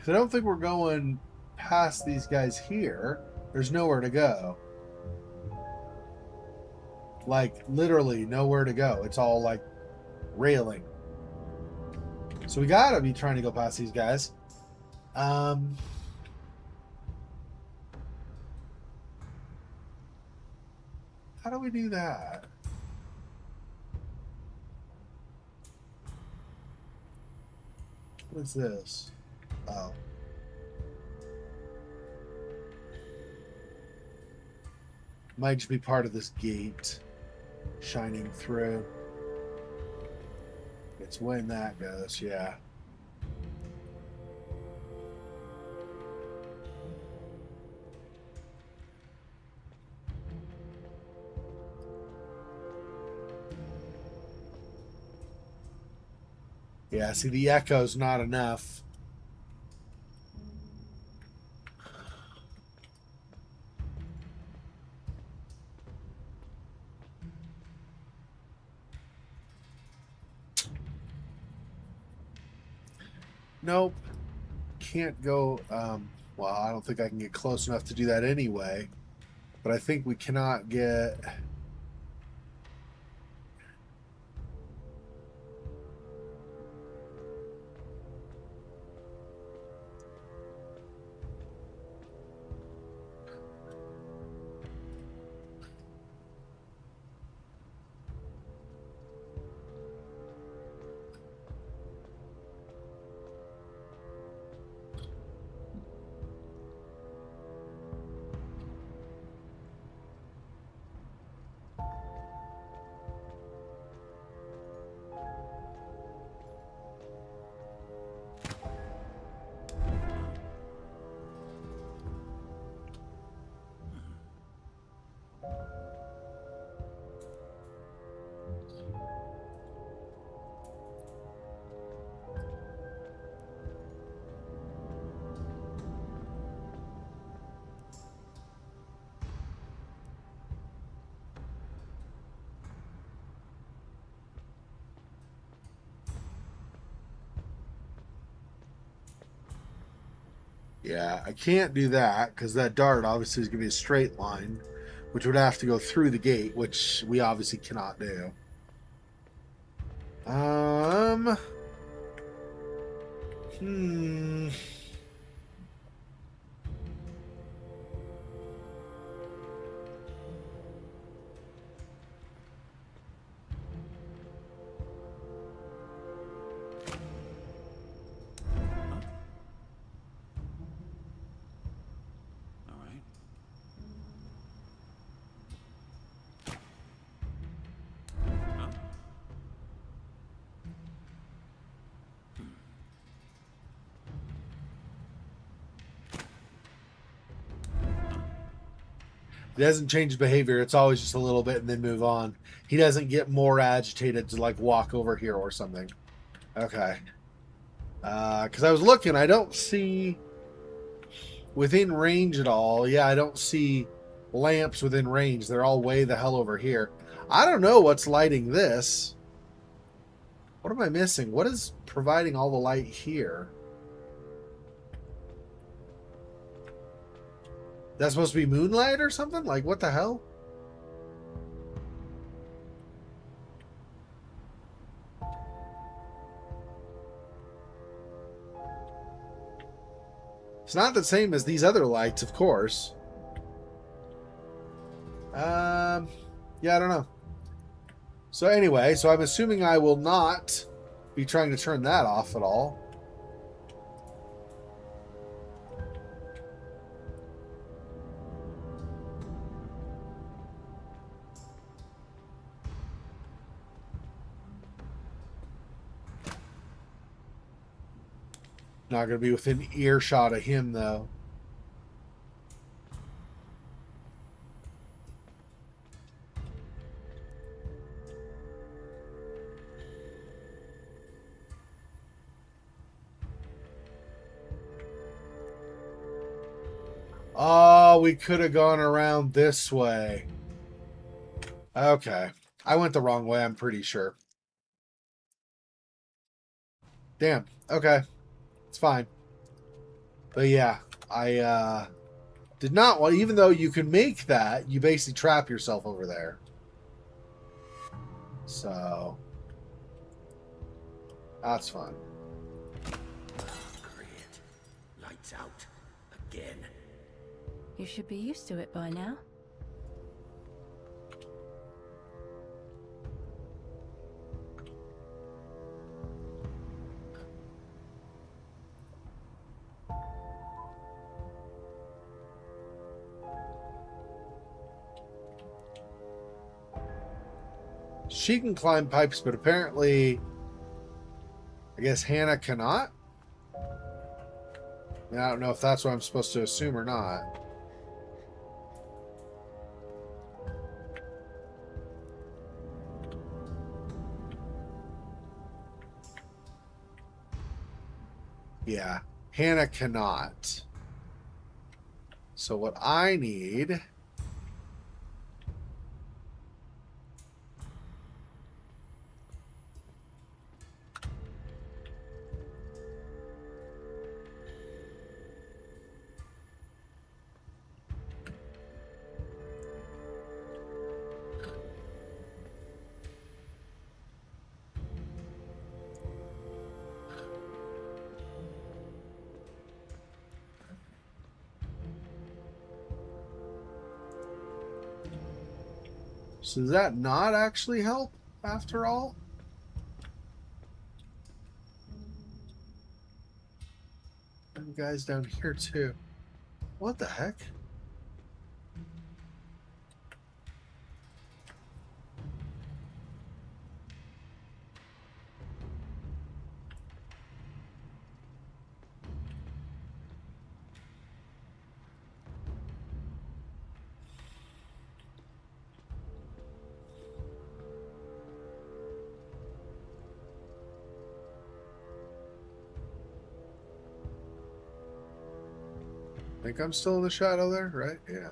I don't think we're going past these guys here. There's nowhere to go. Like, literally nowhere to go. It's all, like, railing. So we gotta be trying to go past these guys. How do we do that? What is this? Oh. Might just be part of this gate shining through. It's when that goes, yeah. Yeah, see, the echo's not enough. Nope. Can't go, well, I don't think I can get close enough to do that anyway. But I think we cannot get... Yeah, I can't do that because that dart obviously is going to be a straight line, which would have to go through the gate, which we obviously cannot do. Hmm. He doesn't change his behavior. It's always just a little bit and then move on. He doesn't get more agitated to like walk over here or something. Okay. Because I was looking, I don't see within range at all. Yeah, I don't see lamps within range. They're all way the hell over here. I don't know what's lighting this. What am I missing? What is providing all the light here? That's supposed to be moonlight or something? Like, what the hell? It's not the same as these other lights, of course. Yeah, I don't know. So anyway, so I'm assuming I will not be trying to turn that off at all. Not going to be within earshot of him, though. Oh, we could have gone around this way. Okay. I went the wrong way, I'm pretty sure. Damn. Okay. It's fine. But yeah, I did not want, even though you can make that, you basically trap yourself over there. So that's fun.
Great. Lights out. Again.
You should be used to it by now.
She can climb pipes, but apparently, I guess Hanna cannot. I don't know if that's what I'm supposed to assume or not. Yeah, Hanna cannot. So what I need... So does that not actually help after all? And guys down here too. What the heck? I think I'm still in the shadow there, right? Yeah.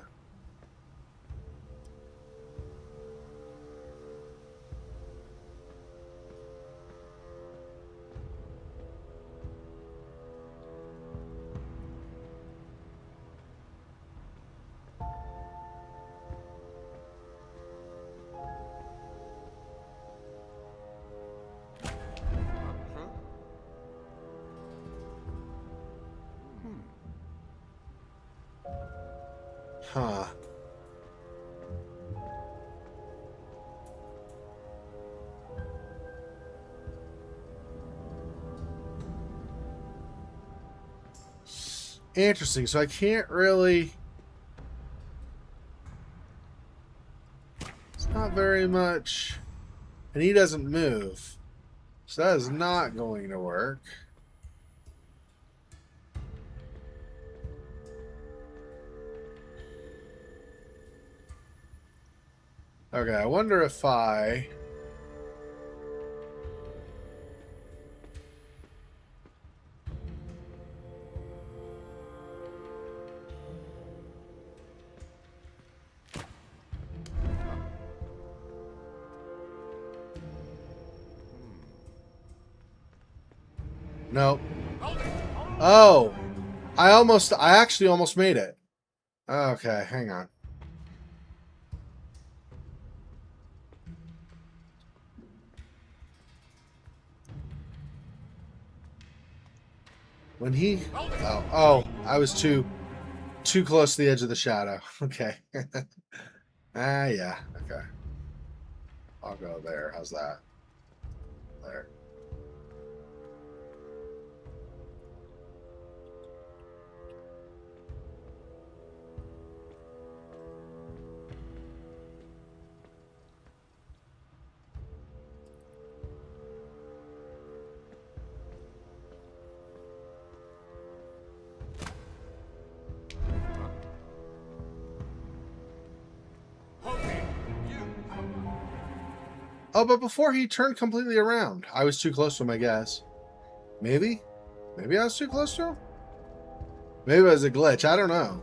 Huh. Interesting. So I can't really... It's not very much... And he doesn't move. So that is not going to work. Okay, I wonder if I... Nope. Oh! I actually almost made it. Okay, hang on. When he... Oh, I was too close to the edge of the shadow. Okay. Yeah. Okay. I'll go there. How's that? There. Oh, but before he turned completely around, I was too close to him, I guess. Maybe? Maybe I was too close to him? Maybe it was a glitch. I don't know.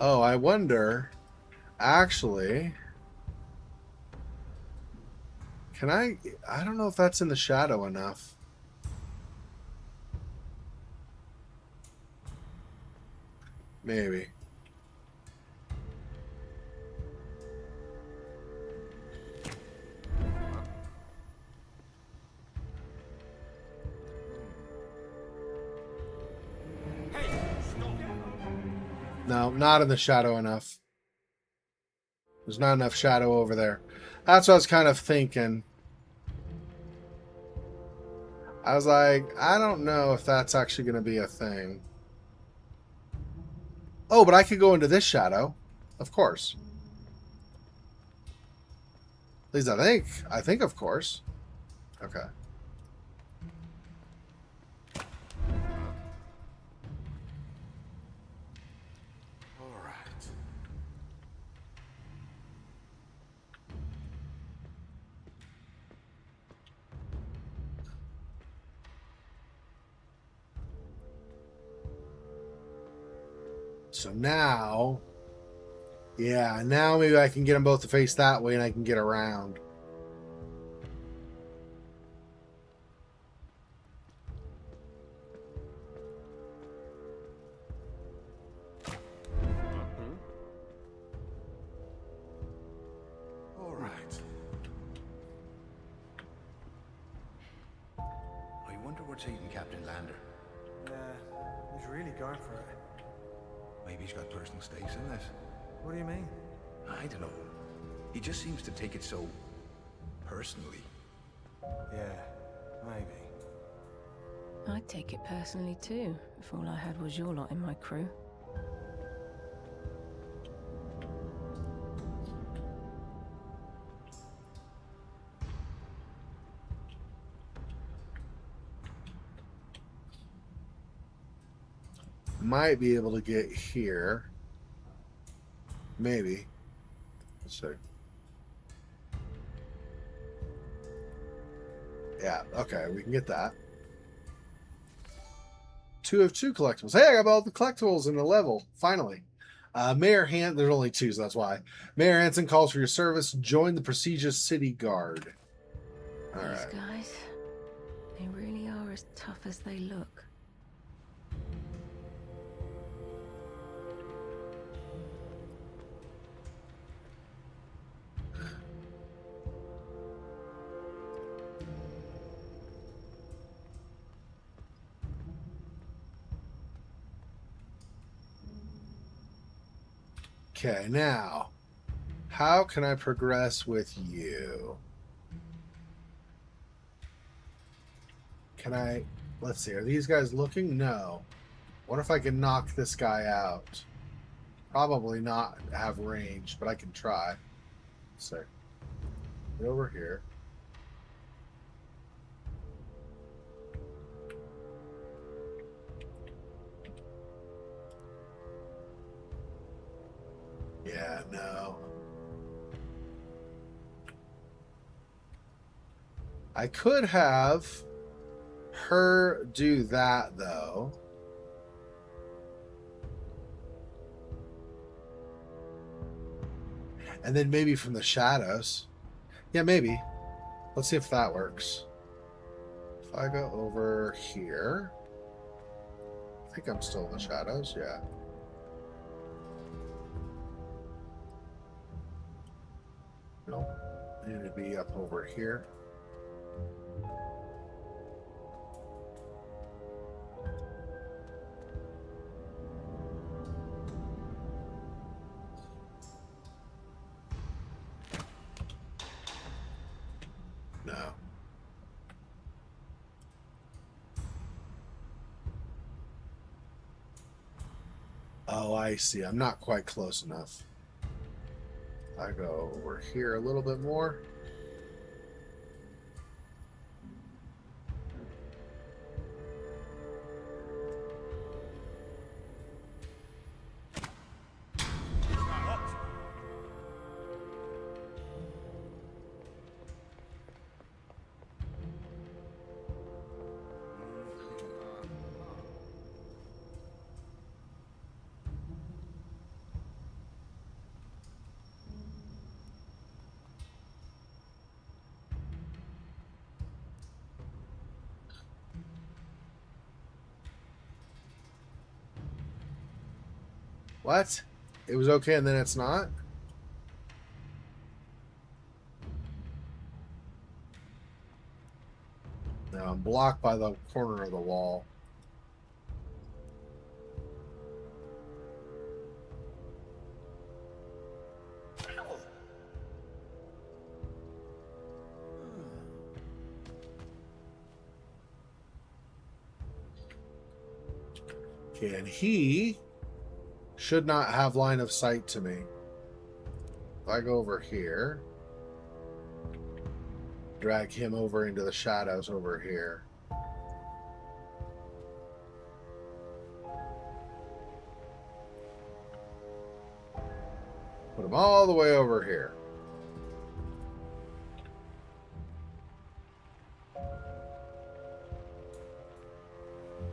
Oh, I wonder... Actually... Can I don't know if that's in the shadow enough. Maybe. No, not in the shadow enough. There's not enough shadow over there. That's what I was kind of thinking. I was like, I don't know if that's actually going to be a thing. Oh, but I could go into this shadow. Of course. At least I think. I think, of course. Okay.
All right.
So now... Yeah, now maybe I can get them both to face that way and I can get around.
All right. I wonder what's eating Captain Lander.
Yeah, he's really going for it.
Maybe he's got personal stakes in this.
What do you mean?
I don't know. He just seems to take it so personally.
Yeah, maybe.
I'd take it personally too, if all I had was your lot in my crew.
Might be able to get here. Maybe. Let's see. Yeah, okay, we can get that. 2 of 2 collectibles. Hey, I got all the collectibles in the level, finally. Mayor there's only 2, so that's why. Mayor Hanson calls for your service. Join the prestigious city guard. All
These
right.
guys, they really are as tough as they look.
Okay, now, how can I progress with you? Can I... Let's see, are these guys looking? No. What if I can knock this guy out? Probably not have range, but I can try. So, get over here. Yeah, no. I could have her do that, though. And then maybe from the shadows. Yeah, maybe. Let's see if that works. If I go over here... I think I'm still in the shadows, yeah. Nope. I need to be up over here. No. Oh, I see. I'm not quite close enough. I go over here a little bit more. What? It was okay and then it's not? No, I'm blocked by the corner of the wall. Okay, and he should not have line of sight to me. If I go over here, drag him over into the shadows over here. Put him all the way over here.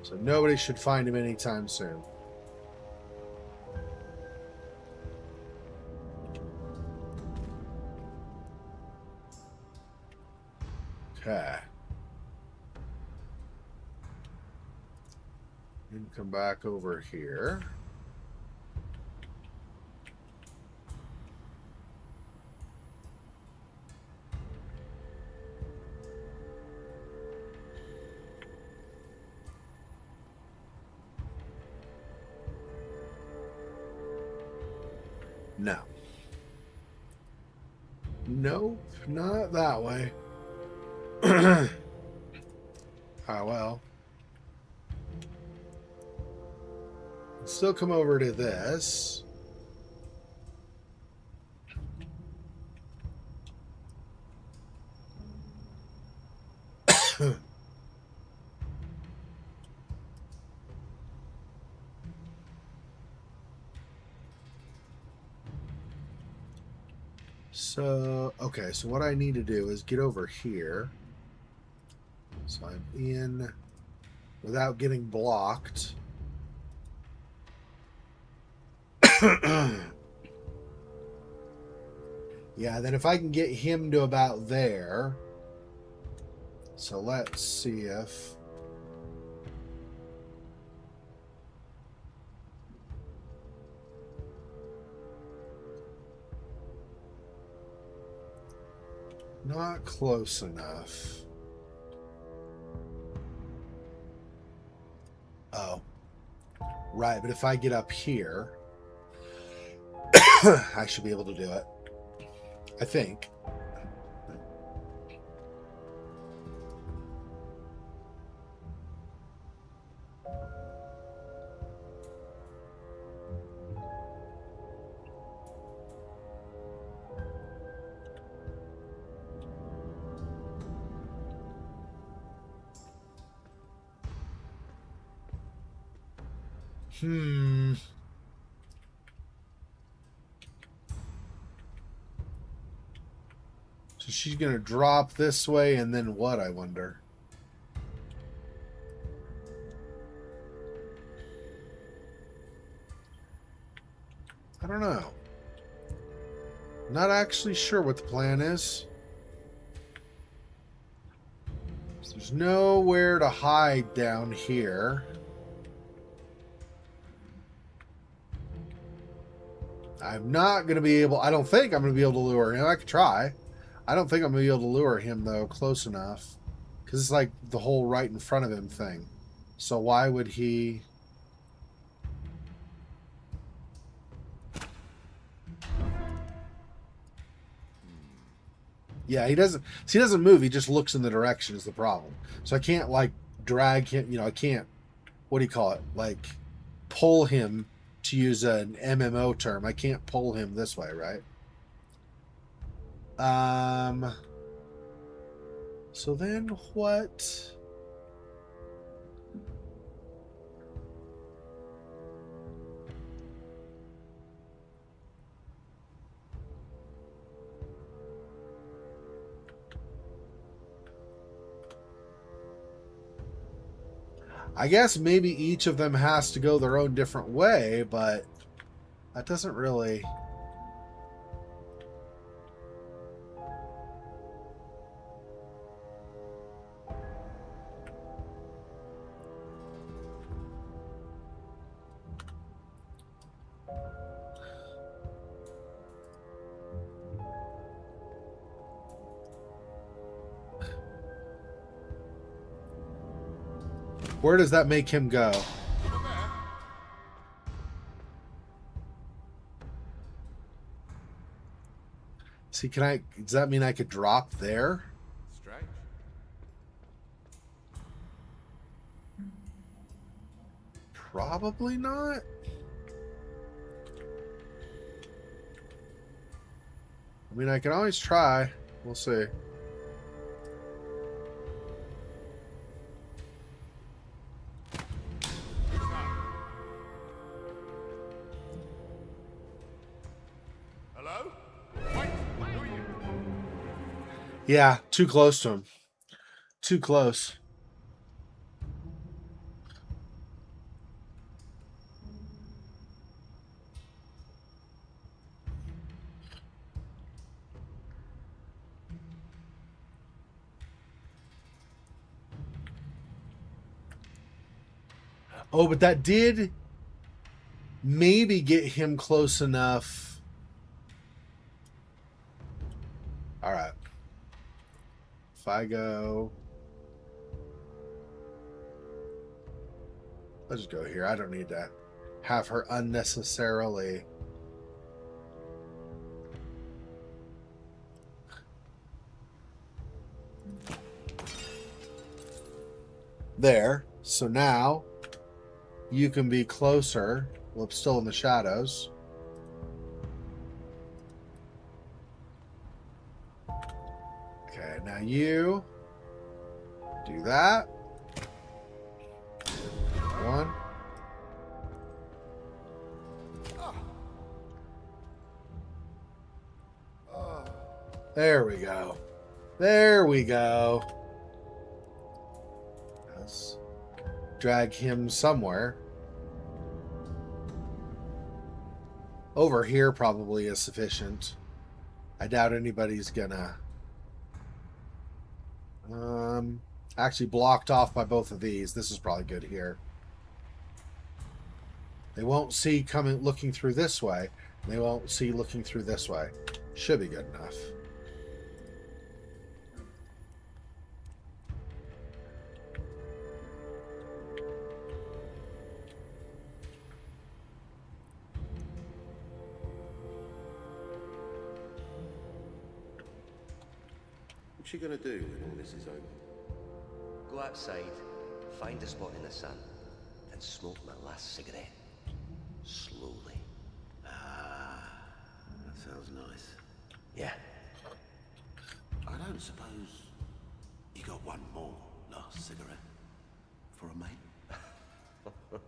So nobody should find him anytime soon. Okay. And come back over here. No. Nope, not that way. Ah, well. Still come over to this. So, okay, so what I need to do is get over here. So I'm in without getting blocked. Yeah, then if I can get him to about there. So let's see if... Not close enough. Oh. Right, but if I get up here... I should be able to do it. I think. So she's going to drop this way and then what, I wonder? I don't know. Not actually sure what the plan is. So there's nowhere to hide down here. I'm not going to be able... I don't think I'm going to be able to lure him. I could try. I don't think I'm going to be able to lure him, though, close enough. Because it's like the whole right in front of him thing. So why would he... Yeah, he doesn't... See, he doesn't move. He just looks in the direction is the problem. So I can't, like, drag him... You know, I can't... What do you call it? Like, pull him, to use an MMO term. I can't pull him this way, right? So then what? I guess maybe each of them has to go their own different way, but that doesn't really... Where does that make him go? See, can I... Does that mean I could drop there?
Strange.
Probably not. I mean, I can always try. We'll see.
Hello? Wait, who are you?
Yeah, too close to him. Too close. Oh, but that did maybe get him close enough. All right. If I go... Let's just go here. I don't need to have her unnecessarily... There. So now you can be closer. Well, it's still in the shadows. Okay, now you do that. One. There we go. There we go. Let's drag him somewhere. Over here probably is sufficient. I doubt anybody's gonna... Actually blocked off by both of these. This is probably good here. They won't see coming looking through this way. They won't see looking through this way. Should be good enough.
What's she gonna do when all this is over?
Go outside, find a spot in the sun, and smoke my last cigarette. Slowly.
Ah, that sounds nice.
Yeah.
I don't suppose you got one more last cigarette for a mate?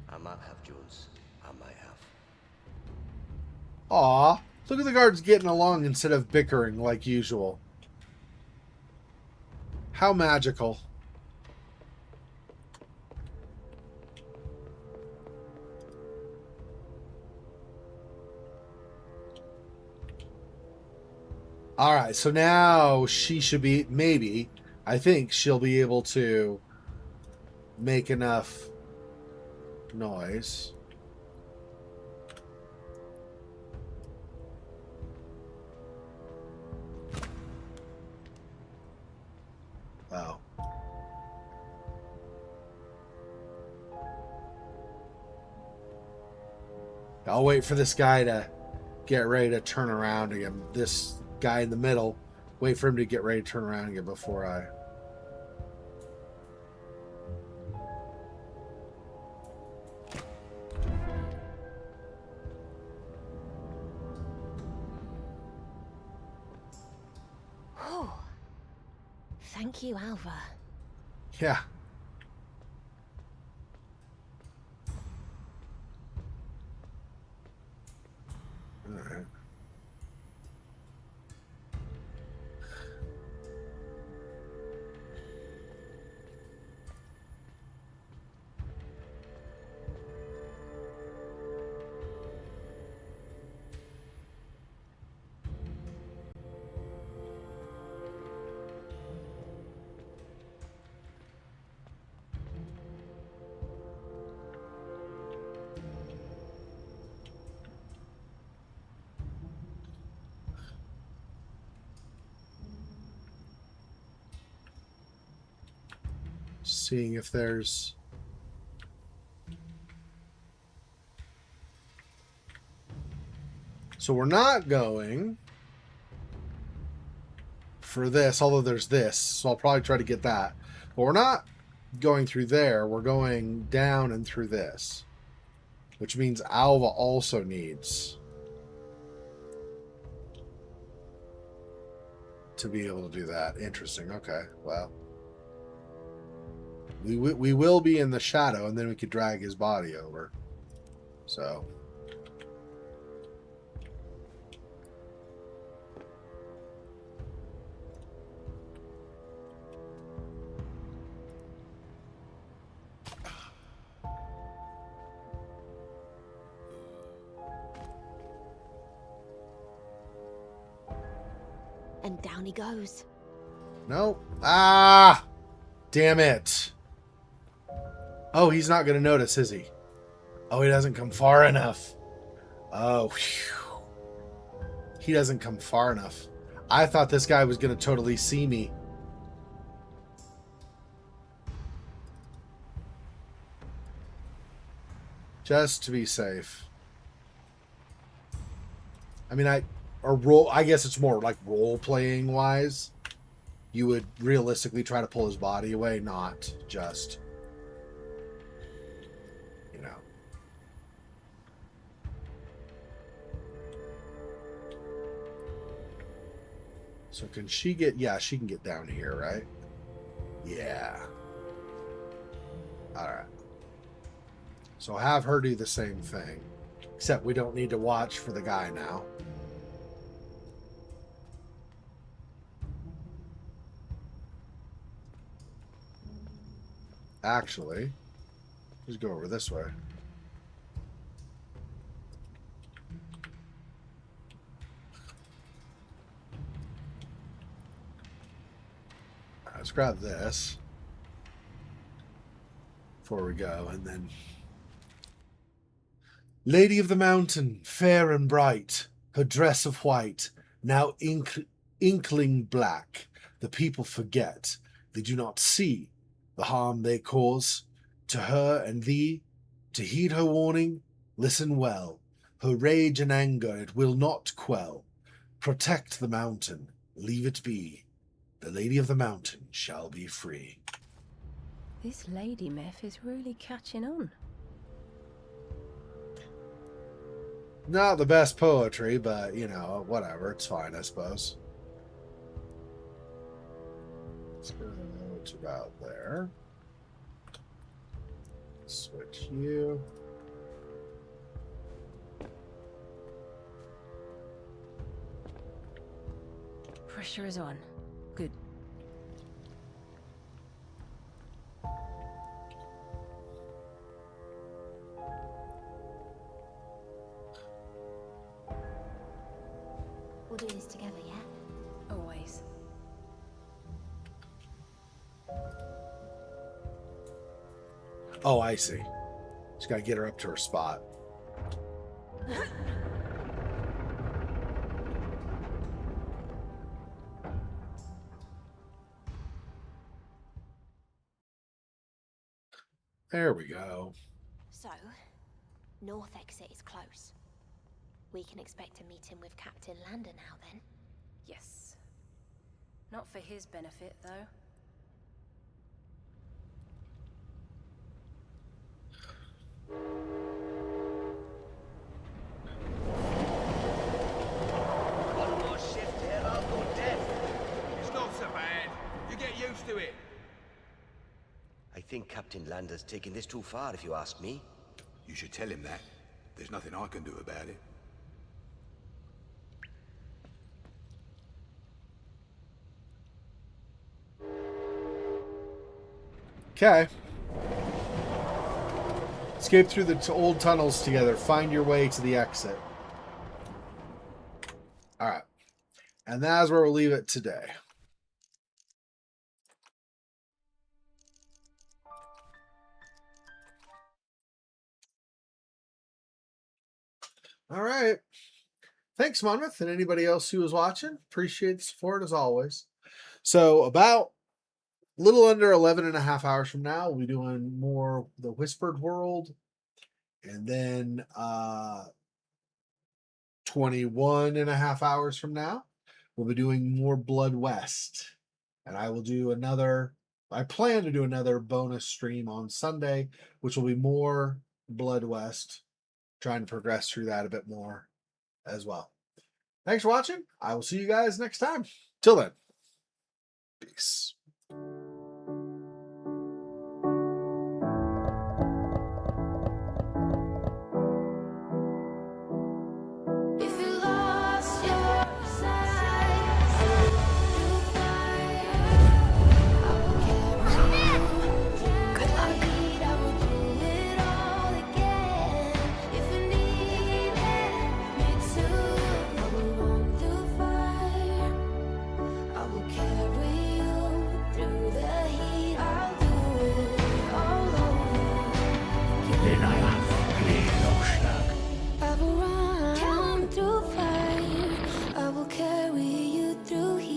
I might have, Jones. I might have.
Aw, look at the guards getting along instead of bickering like usual. How magical. Alright, so now she should be, maybe, I think she'll be able to make enough noise. Oh. I'll wait for this guy to get ready to turn around again. This guy in the middle, wait for him to get ready to turn around again before I...
Oh, thank you, Alva.
Yeah. All right. Seeing if there's... So we're not going for this, although there's this, so I'll probably try to get that. But we're not going through there, we're going down and through this. Which means Alva also needs to be able to do that. Interesting, okay, well. We will be in the shadow, and then we could drag his body over. So.
And down he goes.
Nope. Ah! Damn it. Oh, he's not going to notice, is he? Oh, he doesn't come far enough. Oh, whew. He doesn't come far enough. I thought this guy was going to totally see me. Just to be safe. I mean, I guess it's more like role-playing wise. You would realistically try to pull his body away, not just... So can she get... Yeah, she can get down here, right? Yeah. Alright. So have her do the same thing. Except we don't need to watch for the guy now. Actually, let's go over this way. Let's grab this before we go, and then... Lady of the Mountain, fair and bright, her dress of white, now inkling black. The people forget, they do not see the harm they cause to her and thee. To heed her warning, listen well. Her rage and anger it will not quell. Protect the mountain, leave it be. The Lady of the Mountain shall be free.
This lady myth is really catching on.
Not the best poetry, but, you know, whatever. It's fine, I suppose. Let's go to about there. Switch you.
Pressure is on. Good.
We'll do this together, yeah?
Always.
Oh, I see. Just gotta get her up to her spot. There we go.
So, north exit is close. We can expect a meeting with Captain Lander now, then?
Yes. Not for his benefit, though.
One more shift here, I'll go deaf.
It's not so bad. You get used to it.
I think Captain Lander's taking this too far, if you ask me.
You should tell him that. There's nothing I can do about it.
Okay. Escape through the old tunnels together. Find your way to the exit. All right. And that's where we'll leave it today. All right. Thanks, Monmouth, and anybody else who was watching. Appreciate the support as always. So about a little under 11 and a half hours from now, we'll be doing more The Whispered World. And then 21 and a half hours from now, we'll be doing more Blood West. And I will do another, I plan to do another bonus stream on Sunday, which will be more Blood West. Trying to progress through that a bit more as well. Thanks for watching. I will see you guys next time. Till then, peace.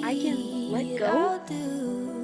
I can let go?